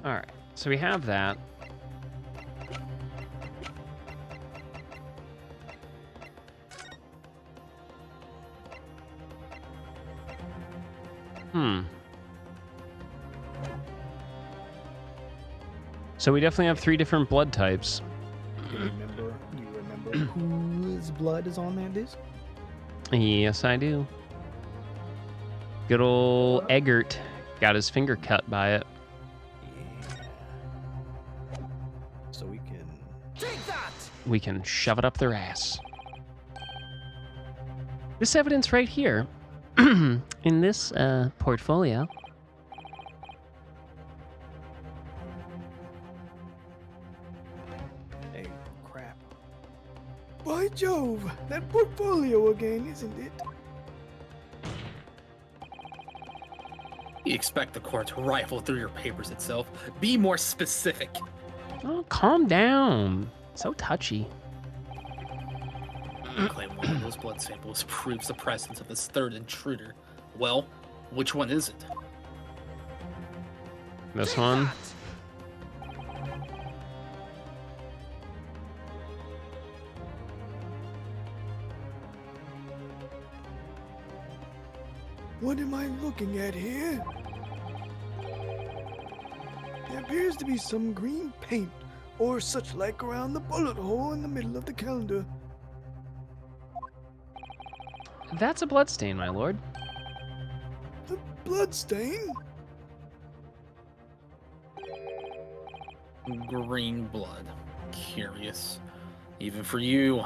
Alright, so we have that. So we definitely have 3 different blood types. Do you remember whose blood is on that disc? Yes, I do. Good old Eggert got his finger cut by it. Yeah. So we can... Take that! We can shove it up their ass. This evidence right here, in this portfolio, Hey, crap. By Jove, that portfolio again, isn't it? You expect the court to rifle through your papers itself. Be more specific. oh, calm down. So touchy. You claim one of those blood samples proves the presence of this third intruder. Well, which one is it? This one. What am I looking at here? There appears to be some green paint or such like around the bullet hole in the middle of the calendar. That's a bloodstain, my lord. A bloodstain? Green blood. Curious. Even for you.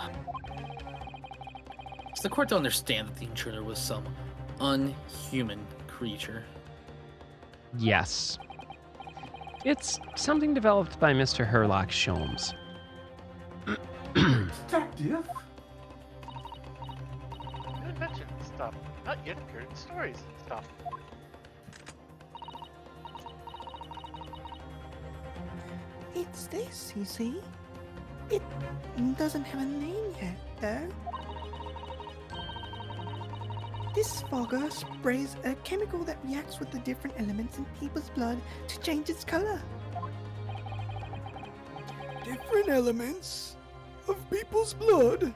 It's the court to understand that the intruder was some unhuman creature. Yes. It's something developed by Mr. Herlock Sholmes. Detective? New invention. Stop. Not yet appeared in stories. Stop. It's this, you see? It doesn't have a name yet, though. This fogger sprays a chemical that reacts with the different elements in people's blood to change its color. Different elements of people's blood?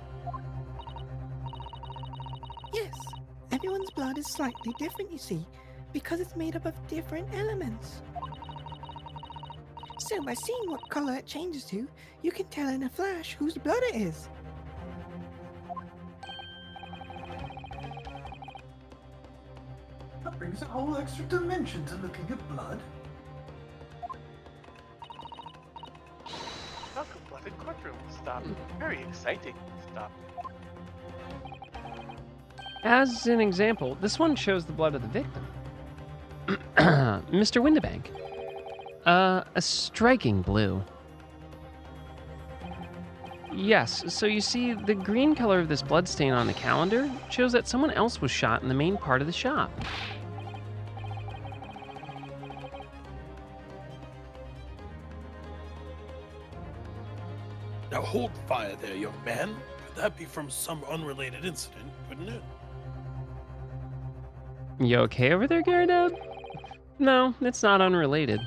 Yes, everyone's blood is slightly different, you see, because it's made up of different elements. So by seeing what color it changes to, you can tell in a flash whose blood it is. That brings a whole extra dimension to looking at blood. Chocolate-blooded courtroom. Stop. Very exciting. Stop. As an example, this one shows the blood of the victim. Mr. Windibank. A striking blue. Yes, so you see, the green color of this bloodstain on the calendar shows that someone else was shot in the main part of the shop. Now hold fire there, young man. Could that be from some unrelated incident, couldn't it? You okay over there, Gyarados? No, it's not unrelated.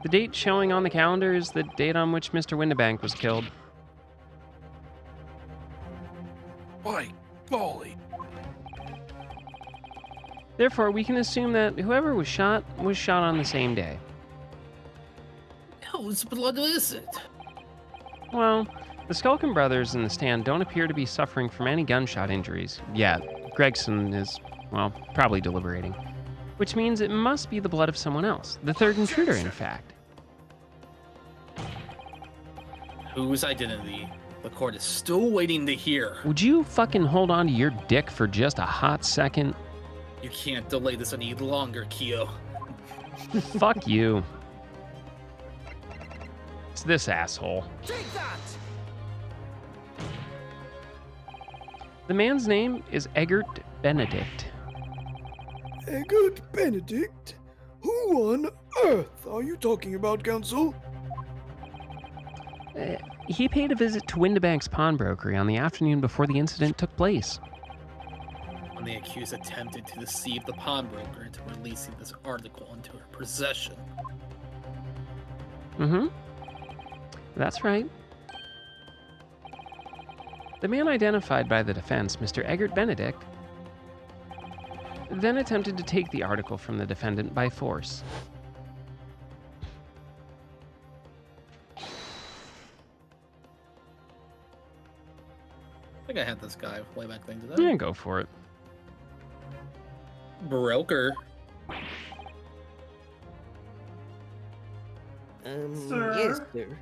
The date showing on the calendar is the date on which Mr. Windibank was killed. By golly. Therefore, we can assume that whoever was shot on the same day. Whose blood is it? Well, the Skulkin brothers in the stand don't appear to be suffering from any gunshot injuries. Yet, Gregson is, well, probably deliberating. Which means it must be the blood of someone else. The third intruder, in fact. Whose identity? The court is still waiting to hear. Would you fucking hold on to your dick for just a hot second? You can't delay this any longer, Kyo. Fuck you. It's this asshole. Take that! The man's name is Eggert Benedict. Eggert Benedict? Who on earth are you talking about, Counsel? He paid a visit to Windibank's pawnbrokery on the afternoon before the incident took place. When the accused attempted to deceive the pawnbroker into releasing this article into her possession. Mm-hmm. That's right. The man identified by the defense, Mr. Eggert Benedict, then attempted to take the article from the defendant by force. I think I had this guy way back then, did I? Yeah, go for it. Broker. Sir? Yes, sir.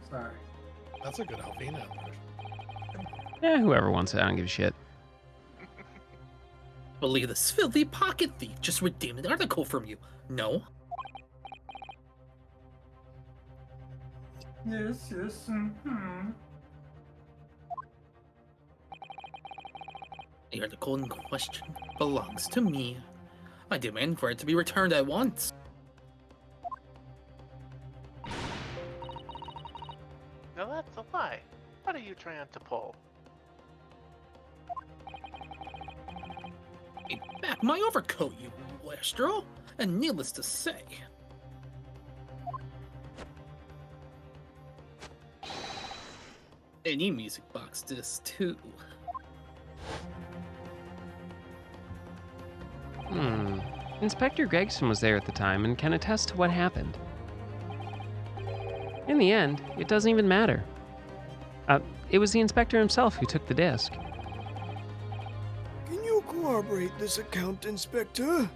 Sorry. That's a good Alvina. Yeah, whoever wants it, I don't give a shit. Believe this filthy pocket thief just redeemed an article from you. No? Yes, yes, mm-hmm. The article in question belongs to me. I demand for it to be returned at once. Now that's a lie. What are you trying to pull? Take back my overcoat, you wastrel! And needless to say, any music box disc too. Inspector Gregson was there at the time and can attest to what happened. In the end, it doesn't even matter. It was the inspector himself who took the disc. Can you corroborate this account, Inspector?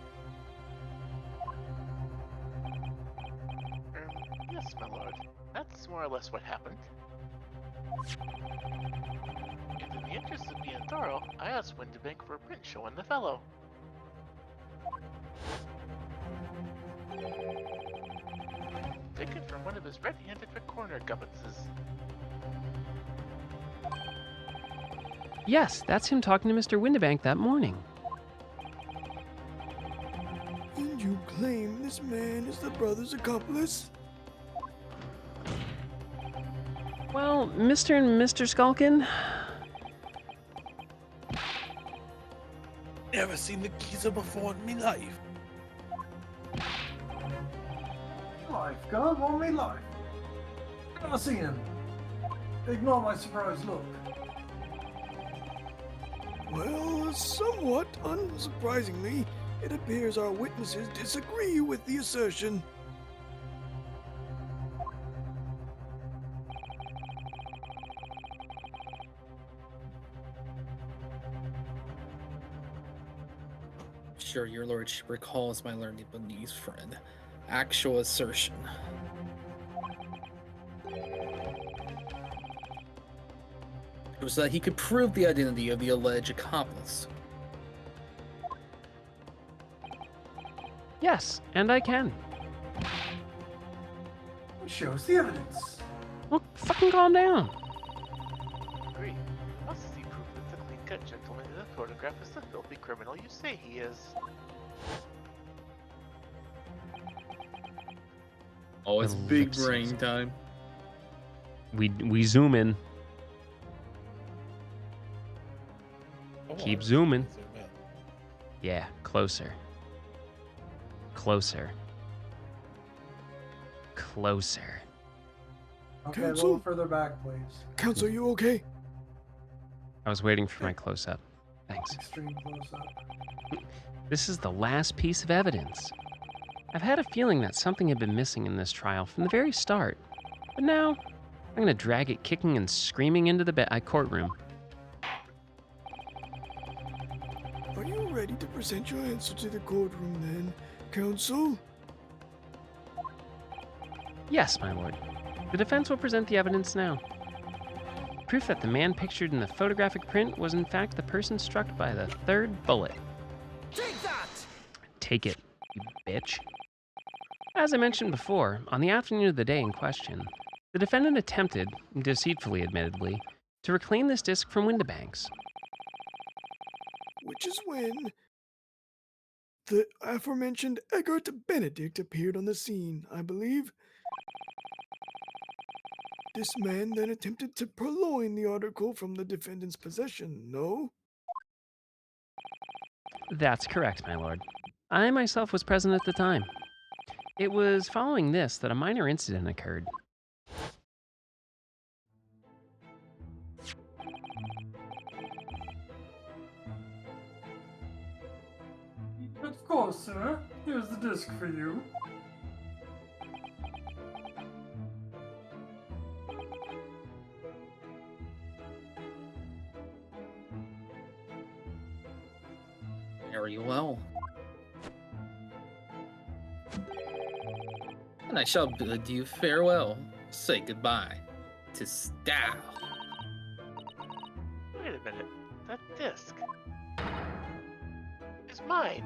Yes, my lord. That's more or less what happened. And in the interest of being thorough, I asked Windibank for a print showing the fellow. Taken from one of his red-handed corner gubbinses. Yes, that's him talking to Mr. Windibank that morning. And you claim this man is the brother's accomplice? Well, Mr. and Mr. Skulkin, Never seen the geezer before in me life. Life, God, want me life. Can I see him? Ignore my surprised look. Well, somewhat unsurprisingly, it appears our witnesses disagree with the assertion. Sure, your lordship recalls my learned Lebanese friend. Actual assertion. It was that he could prove the identity of the alleged accomplice. yes, and I can. Shows the evidence. Well, fucking calm down. Agree. Must see proof that the clean-cut gentleman in the photograph is the filthy criminal you say he is. Oh, it's The big ellipses. brain time. We zoom in. Keep zooming. Zoom in. Yeah, closer. Closer. Closer. Okay, Counsel? a little further back, please. Counsel, you okay? I was waiting for my close-up. Thanks. Extreme close-up. This is the last piece of evidence. I've had a feeling that something had been missing in this trial from the very start. But now, I'm going to drag it kicking and screaming into the courtroom. Are you ready to present your answer to the courtroom then, Counsel? Yes, my lord. The defense will present the evidence now. Proof that the man pictured in the photographic print was in fact the person struck by the third bullet. Take that! Take it, you bitch. As I mentioned before, on the afternoon of the day in question, the defendant attempted, deceitfully admittedly, to reclaim this disc from Windibanks. Which is when the aforementioned Egbert Benedict appeared on the scene, I believe. This man then attempted to purloin the article from the defendant's possession, no? That's correct, my lord. I myself was present at the time. It was following this that a minor incident occurred. Of course, sir. Here's the disc for you. Very well. And I shall bid you farewell. Say goodbye to style. Wait a minute. That disc is mine.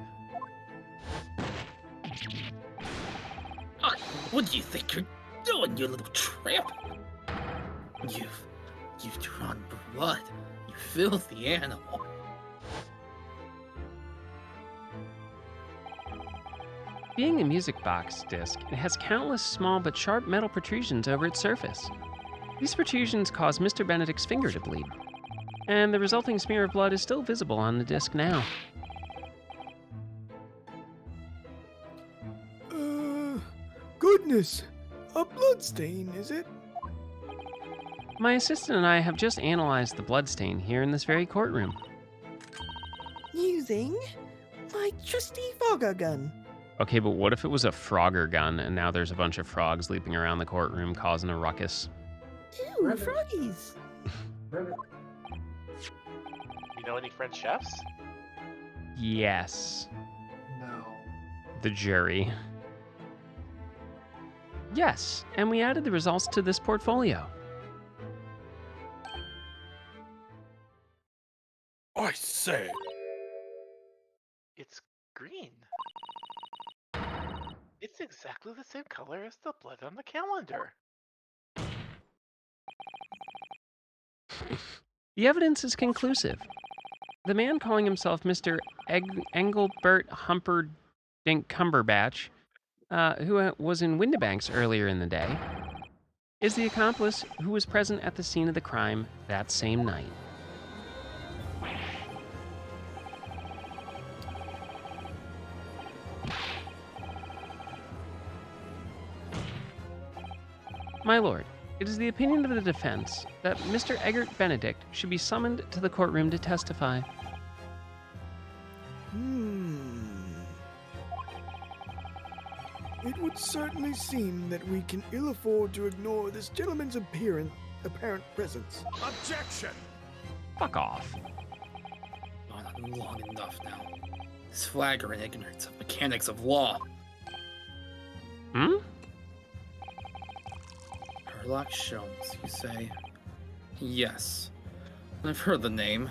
Ah, what do you think you're doing, you little tramp? You've drawn blood, you filthy animal. Being a music box disc, it has countless small but sharp metal protrusions over its surface. These protrusions cause Mr. Benedict's finger to bleed, and the resulting smear of blood is still visible on the disc now. Goodness! A bloodstain, is it? My assistant and I have just analyzed the bloodstain here in this very courtroom. Using My trusty Fogger gun. Okay, but what if it was a Frogger gun and now there's a bunch of frogs leaping around the courtroom causing a ruckus? Ew, froggies. You know any French chefs? Yes. No. The jury. Yes, and we added the results to this portfolio. I say. It's green. It's exactly the same color as the blood on the calendar. The evidence is conclusive. The man calling himself Mr. Engelbert Humperdinck Cumberbatch, who was in Windibanks earlier in the day, is the accomplice who was present at the scene of the crime that same night. My lord, it is the opinion of the defense that Mr. Eggert Benedict should be summoned to the courtroom to testify. It would certainly seem that we can ill afford to ignore this gentleman's apparent presence. Objection! Fuck off. Gone on long enough now. This flagrant ignorance of mechanics of law. Hmm? Sherlock Sholmes, you say? Yes. I've heard the name.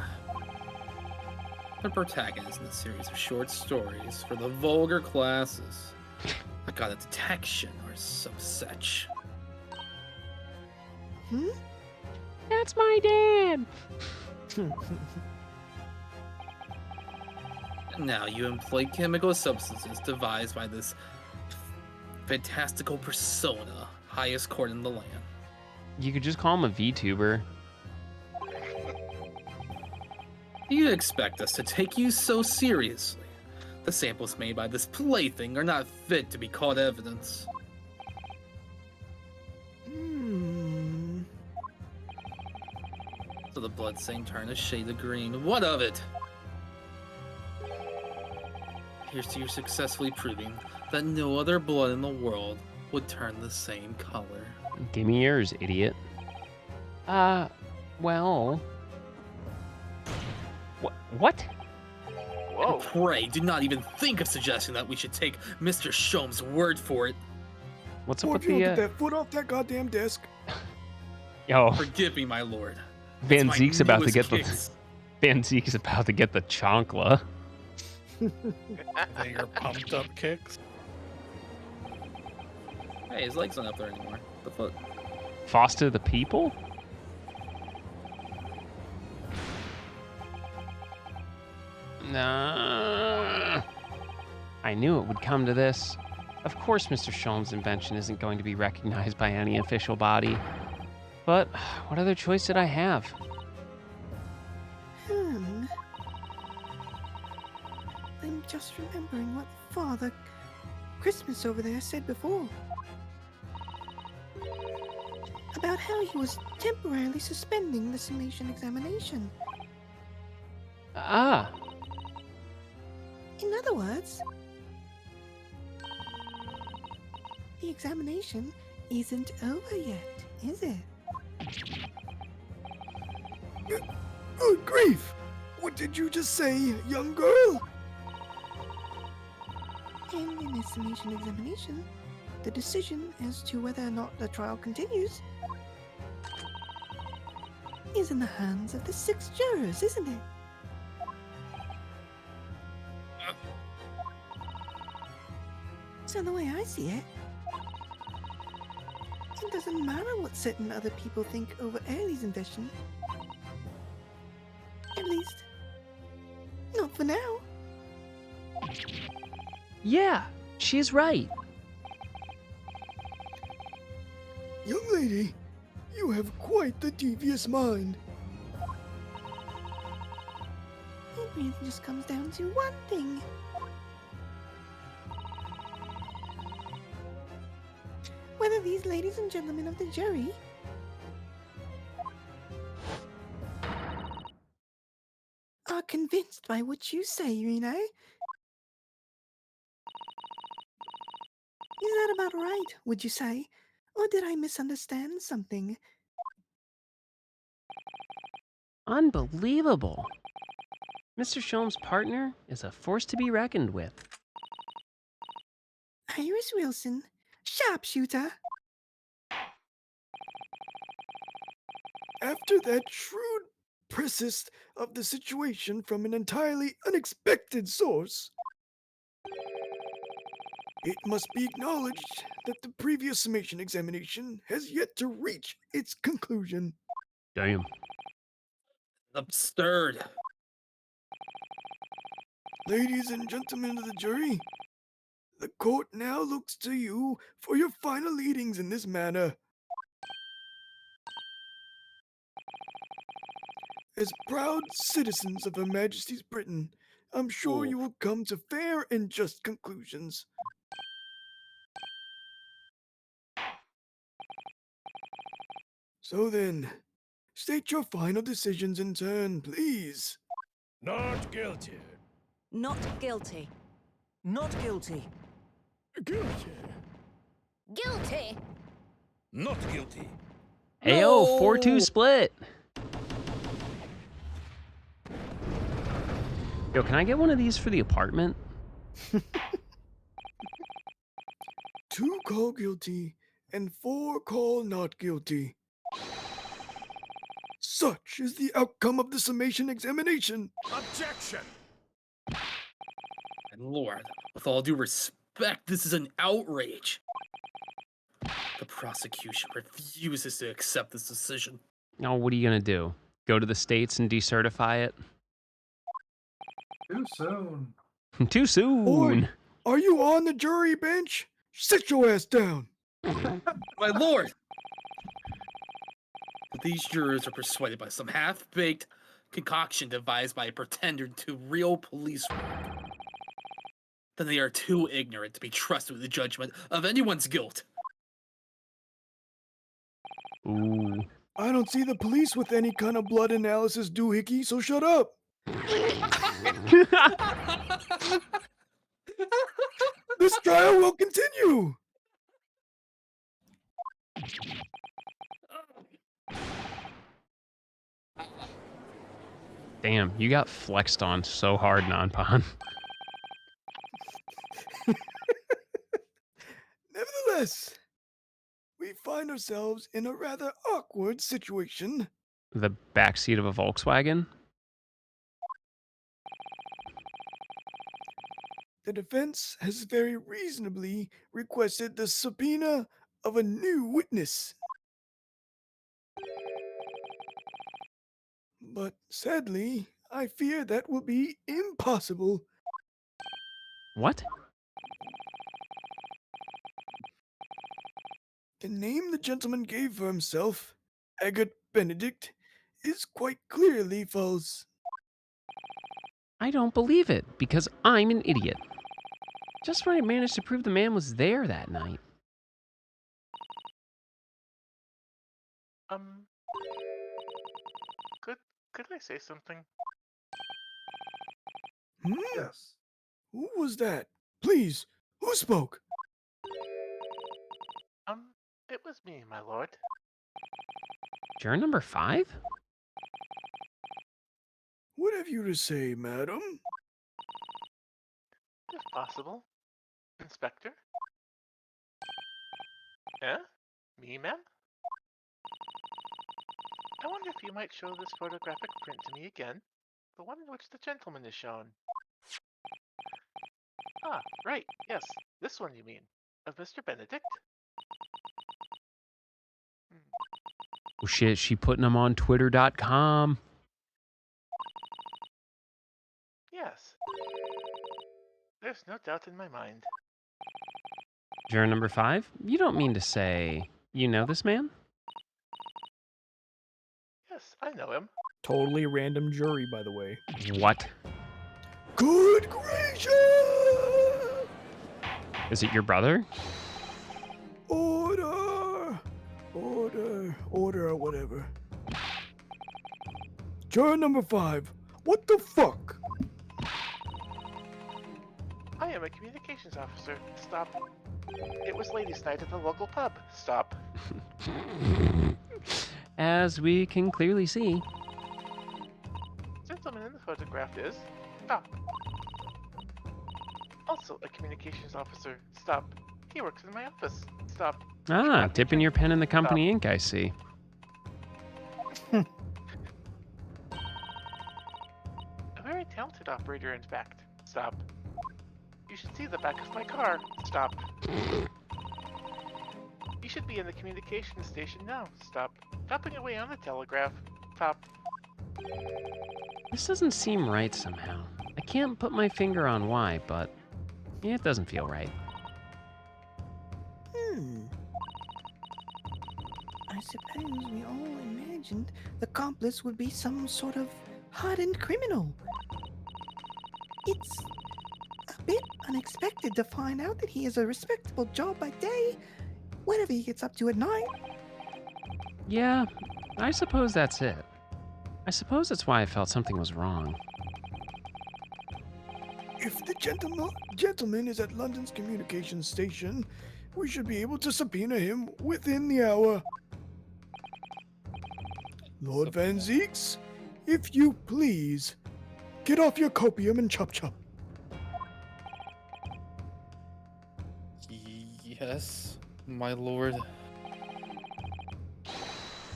The protagonist in a series of short stories for the vulgar classes. I got a detection or some such. That's my dad. Now you employ chemical substances devised by this fantastical persona, highest court in the land. You could just call him a VTuber. Do you expect us to take you so seriously? The samples made by this plaything are not fit to be called evidence. So the bloodstain turned a shade of green. What of it? Here's to you successfully proving that no other blood in the world would turn the same color. Give me yours, idiot. Well... What? Whoa. Pray, do not even think of suggesting that we should take Mr. Sholmes' word for it. What's up Or with if you don't the, get that foot off that goddamn desk. Yo, Forgive me, my lord. Van It's my Zeke's about to newest get kicks. Van Zeke's about to get the chancla. They are pumped up kicks. Hey, his leg's not up there anymore. The foot. Foster the people? Nah. I knew it would come to this. Of course Mr. Sholmes' invention isn't going to be recognized by any official body. But what other choice did I have? I'm just remembering what Father Christmas over there said before. About how he was temporarily suspending the summation examination. Ah, In other words, the examination isn't over yet, is it? Good grief! What did you just say, young girl? And in this summation examination, the decision as to whether or not the trial continues is in the hands of the 6 jurors, isn't it? So the way I see it, it doesn't matter what certain other people think over Ailey's invention. At least, not for now. yeah, she's right. Young lady, you have quite the devious mind. It really just comes down to one thing. Whether these ladies and gentlemen of the jury are convinced by what you say, you know? that about right, would you say? Or did I misunderstand something? Unbelievable. Mr. Sholm's partner is a force to be reckoned with. Iris Wilson, sharpshooter. After that shrewd persist of the situation from an entirely unexpected source, it must be acknowledged that the previous summation examination has yet to reach its conclusion. Damn. Absurd. Ladies and gentlemen of the jury, the court now looks to you for your final leadings in this matter. As proud citizens of Her Majesty's Britain, I'm sure you will come to fair and just conclusions. So then, state your final decisions in turn, please. Not guilty. Not guilty. Not guilty. Guilty. Guilty. Not guilty. Ayo, 4-2 split. Yo, can I get one of these for the apartment? 2 call guilty and 4 call not guilty. Such is the outcome of the summation examination. Objection. My lord, with all due respect, this is an outrage. The prosecution refuses to accept this decision. Oh, what are you gonna do? Go to the States and decertify it? Too soon. Too soon. Are you on the jury bench? Sit your ass down. My lord! If these jurors are persuaded by some half-baked concoction devised by a pretender to real police work, then they are too ignorant to be trusted with the judgment of anyone's guilt. Ooh. I don't see the police with any kind of blood analysis doohickey, so shut up. This trial will continue. Damn, you got flexed on so hard, Nonpon. Nevertheless, we find ourselves in a rather awkward situation. The backseat of a Volkswagen? The defense has very reasonably requested the subpoena of a new witness. But sadly, I fear that will be impossible. What? The name the gentleman gave for himself, Agat Benedict, is quite clearly false. I don't believe it, because I'm an idiot. Just when I managed to prove the man was there that night. Could I say something? Yes. Who was that? Please, who spoke? It was me, my lord. Juror number 5? What have you to say, madam? If possible. Inspector? Eh? Me, ma'am? I wonder if you might show this photographic print to me again. The one in which the gentleman is shown. Ah, right, yes. This one you mean. Of Mr. Benedict? Oh shit, she putting them on twitter.com. Yes. There's no doubt in my mind. Juror number 5? You don't mean to say you know this man? Yes, I know him. Totally random jury, by the way. What? Good gracious! Is it your brother? Order! Order, or whatever. Juror number 5, what the fuck? I am a communications officer. Stop. It was ladies' night at the local pub. Stop. As we can clearly see. Gentleman in the photograph is. Stop. Also a communications officer. Stop. He works in my office. Stop. Ah, dipping your pen in the company ink, I see. A very talented operator, in fact. Stop. You should see the back of my car. Stop. You should be in the communications station now. Stop. Tapping away on the telegraph. Stop. This doesn't seem right somehow. I can't put my finger on why, but yeah, it doesn't feel right. I suppose we all imagined the accomplice would be some sort of hardened criminal. It's a bit unexpected to find out that he has a respectable job by day, whatever he gets up to at night. Yeah, I suppose that's it. I suppose that's why I felt something was wrong. If the gentleman is at London's communications station, we should be able to subpoena him within the hour. Lord Van Zeeks, if you please, get off your copium and chop chop. Yes, my lord.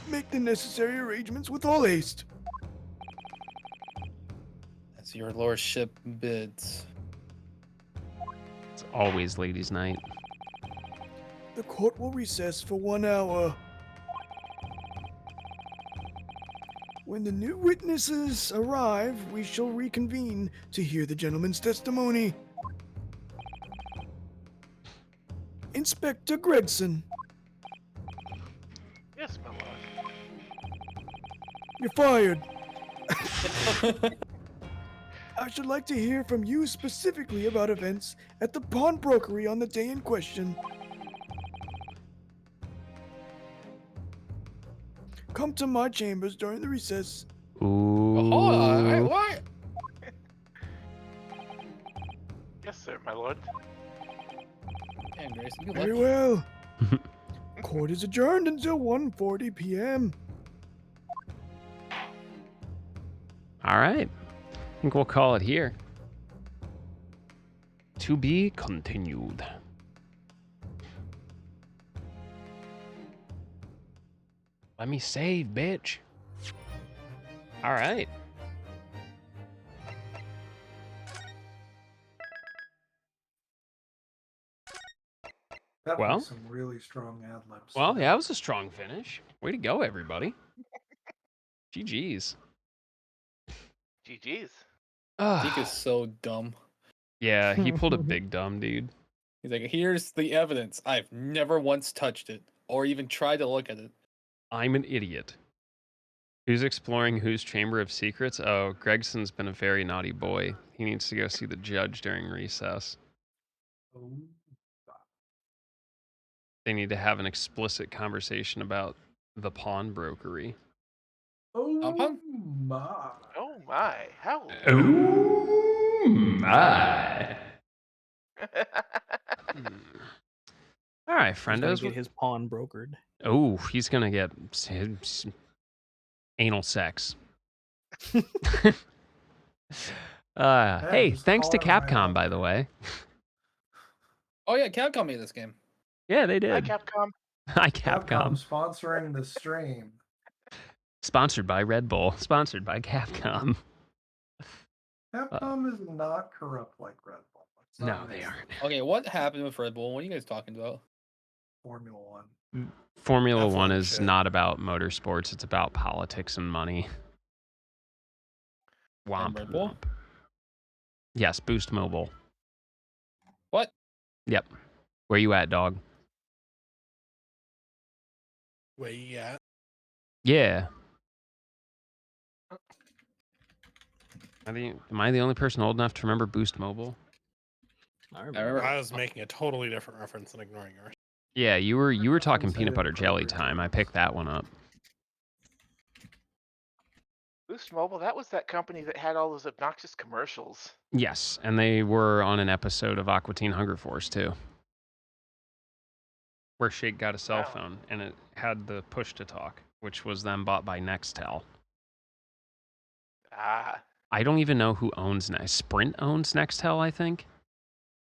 Make the necessary arrangements with all haste. As your lordship bids. It's always ladies' night. The court will recess for 1 hour. When the new witnesses arrive, we shall reconvene to hear the gentleman's testimony. Inspector Gregson, Yes, my lord. you're fired. I should like to hear from you specifically about events at the pawnbrokery on the day in question. Come to my chambers during the recess. Ooh. Hold on, what? Yes, sir, my lord. Damn, Grayson, you Very lucky. well. Court is adjourned until 1:40 p.m. All right. I think we'll call it here. To be continued. Let me save, bitch. All right. That Well? was some really strong ad libs. Well, yeah, that was a strong finish. Way to go, everybody. GG's. GG's. Zeke is so dumb. Yeah, he pulled a big dumb, dude. He's like, here's the evidence. I've never once touched it or even tried to look at it. I'm an idiot. Who's exploring whose chamber of secrets? Oh, Gregson's been a very naughty boy. He needs to go see the judge during recess. They need to have an explicit conversation about the pawnbrokery. Oh my. Oh my, how? Oh my. All right, He's gonna friendos. get his pawn brokered. Oh, he's gonna get anal sex. Hey, just thanks to call it right Capcom, out. by the way. Oh yeah, Capcom made this game. Yeah, they Hi, did. Capcom. Hi, Capcom Capcom. sponsoring the stream. Sponsored by Red Bull. Sponsored by Capcom. Capcom is not corrupt like Red Bull. It's No, not they nice. aren't. Okay, what happened with Red Bull? What are you guys talking about? Formula One. Formula F1 One is shit. not about motorsports. It's about politics and money. Womp Red Bull? womp. Yes, Boost Mobile. What? Yep. Where you at, dog? Where you at? Yeah. Am I the only person old enough to remember Boost Mobile? I I remember. remember. I was making a totally different reference and ignoring yours. Yeah, you were talking Sounds peanut butter jelly inappropriate. time. I picked that one up. Boost Mobile, that was that company that had all those obnoxious commercials. Yes, and they were on an episode of Aqua Teen Hunger Force too. where Shake got a cell Wow. phone, and it had the push to talk, which was then bought by Nextel. Ah. I don't even know who owns Sprint owns Nextel, I think.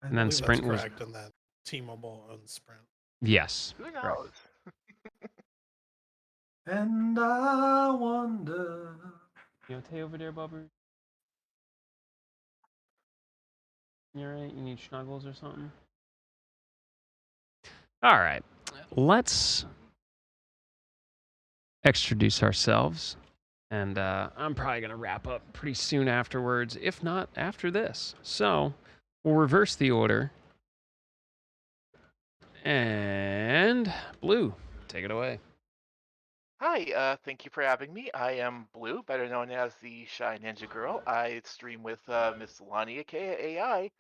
I And then believe Sprint that's was correct, and that T-Mobile owns Sprint. yes. Who correct. knows? And I wonder. You okay over there, Bubber? You alright? You need snuggles or something? All right. Let's introduce ourselves. And I'm probably going to wrap up pretty soon afterwards, if not after this. So we'll reverse the order. And Blue, take it away. Hi, thank you for having me. I am Blue, better known as the Shy Ninja Girl. I stream with Miss Lonnie, aka AI.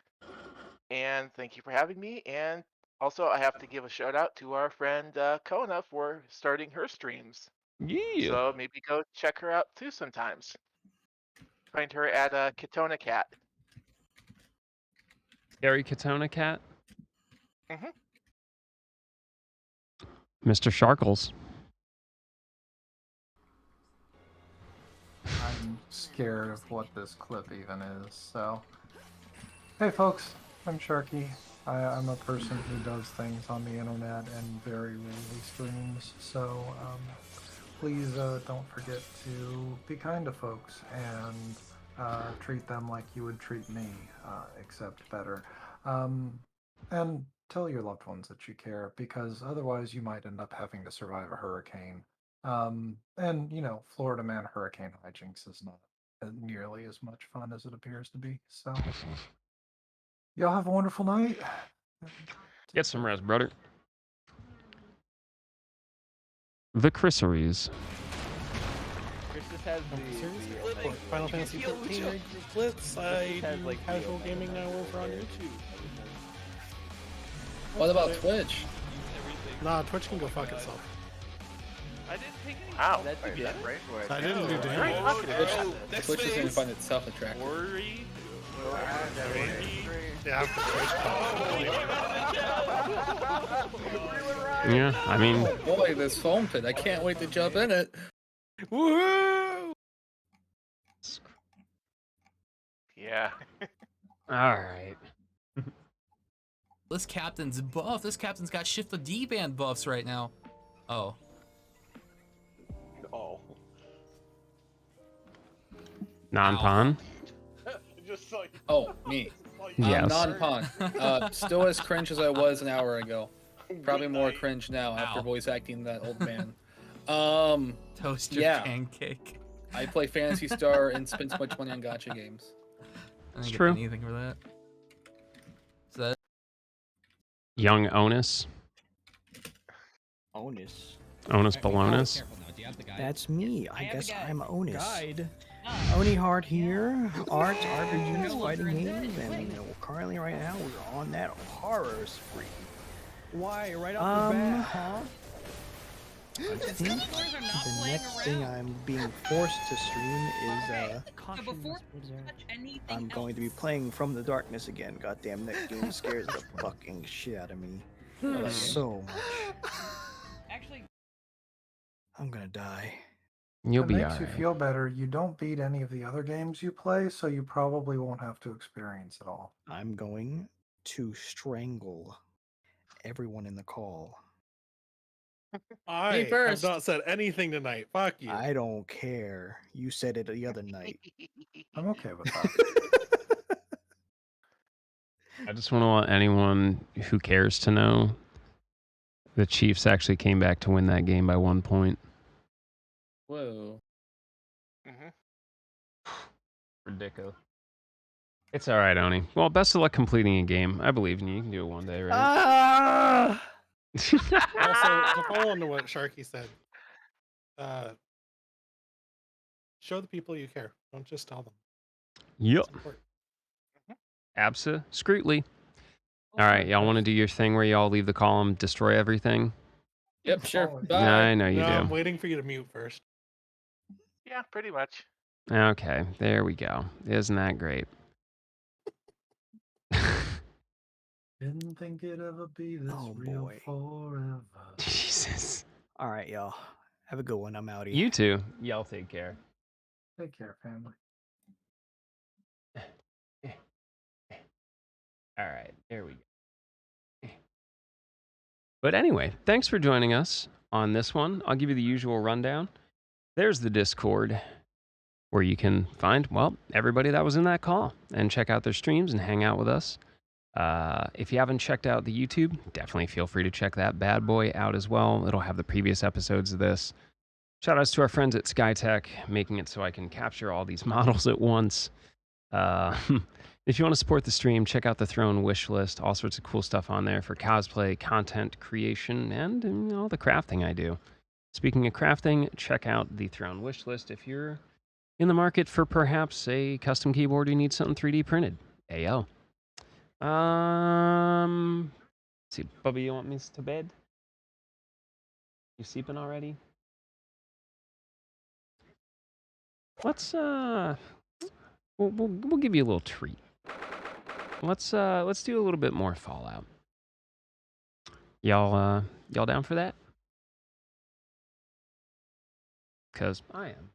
And thank you for having me. And also, I have to give a shout out to our friend Kona for starting her streams. Yeah. So maybe go check her out too sometimes. Find her at Katona Cat. Gary Katona Cat. Mm-hmm. Mr. Sharkles. I'm scared of what this clip even is, so. Hey folks, I'm Sharky. I'm a person who does things on the internet and very rarely streams, so please don't forget to be kind to folks and treat them like you would treat me, except better. And tell your loved ones that you care, because otherwise you might end up having to survive a hurricane. And, you know, Florida man hurricane hijinks is not nearly as much fun as it appears to be, so. Y'all have a wonderful night. Get some rest, brother. The Chrysaries. Chris just has the Final Fantasy 14 Blitz. I do casual gaming now over on YouTube. What about Twitch? Nah, Twitch can go fuck itself. I didn't take any. Wow. That's a good break. I didn't do Very damage. talkative. Twitch is going to find itself attractive. Worry. Yeah, after Twitch Yeah, I mean, Oh boy, this foam pit. I can't wait to jump in it. Woohoo! Yeah. all right. This captain's buff. This captain's got shift the D band buffs right now. Oh. Oh. Non-pon. Just like. Oh, me. Yes. Non-pon. Still as cringe as I was an hour ago. Probably more cringe now after Ow. voice acting that old man. Toaster Yeah. pancake. I play Fantasy Star and spend so much money on gacha games. I It's didn't get true. anything for that. Is that Young Onus. Onus. Onus Balonus. That's me. I guess I'm Onus. Oni Hard here. Arts, RPGs, fighting games, and currently right now we're on that horror spree. Why? Right off the bat, huh? I think the next thing I'm being forced to stream is I'm going to be playing From the Darkness again. Goddamn, that game scares the fucking shit out of me. So much. Actually, I'm gonna die. You'll It be makes all you right. feel better. You don't beat any of the other games you play, so you probably won't have to experience it all. I'm going to strangle everyone in the call. I have first. not said anything tonight. Fuck you. I don't care. You said it the other night. I'm okay with that. I just want to let anyone who cares to know the Chiefs actually came back to win that game by 1 point. Whoa. Mm-hmm. Ridiculous. It's all right, Oni. Well, best of luck completing a game. I believe in you. You can do it one day, right? Ah! Also, to follow on to what Sharky said, show the people you care. Don't just tell them. Yep. It's important. Absolutely. All right, y'all want to do your thing where y'all leave the column, destroy everything? Yep, sure. Always. Bye. Yeah, I know you No, I'm do. waiting for you to mute first. Yeah, pretty much. Okay, there we go. Isn't that great? Didn't think it'd ever be this Oh, real boy. forever. Jesus. All right, y'all. Have a good one. I'm outie. You too. Y'all take care. Take care, family. All right, there we go. But anyway, thanks for joining us on this one. I'll give you the usual rundown. There's the Discord where you can find, well, everybody that was in that call and check out their streams and hang out with us. If you haven't checked out the YouTube, definitely feel free to check that bad boy out as well. It'll have the previous episodes of this. Shout outs to our friends at Skytech, making it so I can capture all these models at once. If you want to support the stream, check out the Throne wish list. All sorts of cool stuff on there for cosplay, content creation, and all the crafting I do. Speaking of crafting, check out the Throne wish list if you're in the market for perhaps a custom keyboard, you need something 3D printed. Ayo. Let's see, Bubby, you want me to bed? You sleeping already? Let's we'll give you a little treat. Let's do a little bit more Fallout. Y'all down for that? Cause I am.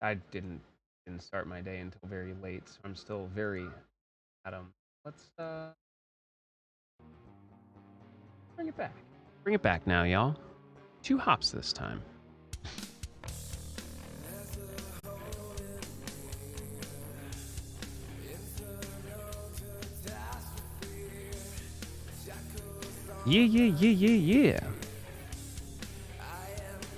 I didn't start my day until very late, so I'm still very let's bring it back. Bring it back now, y'all. 2 hops this time. Yeah.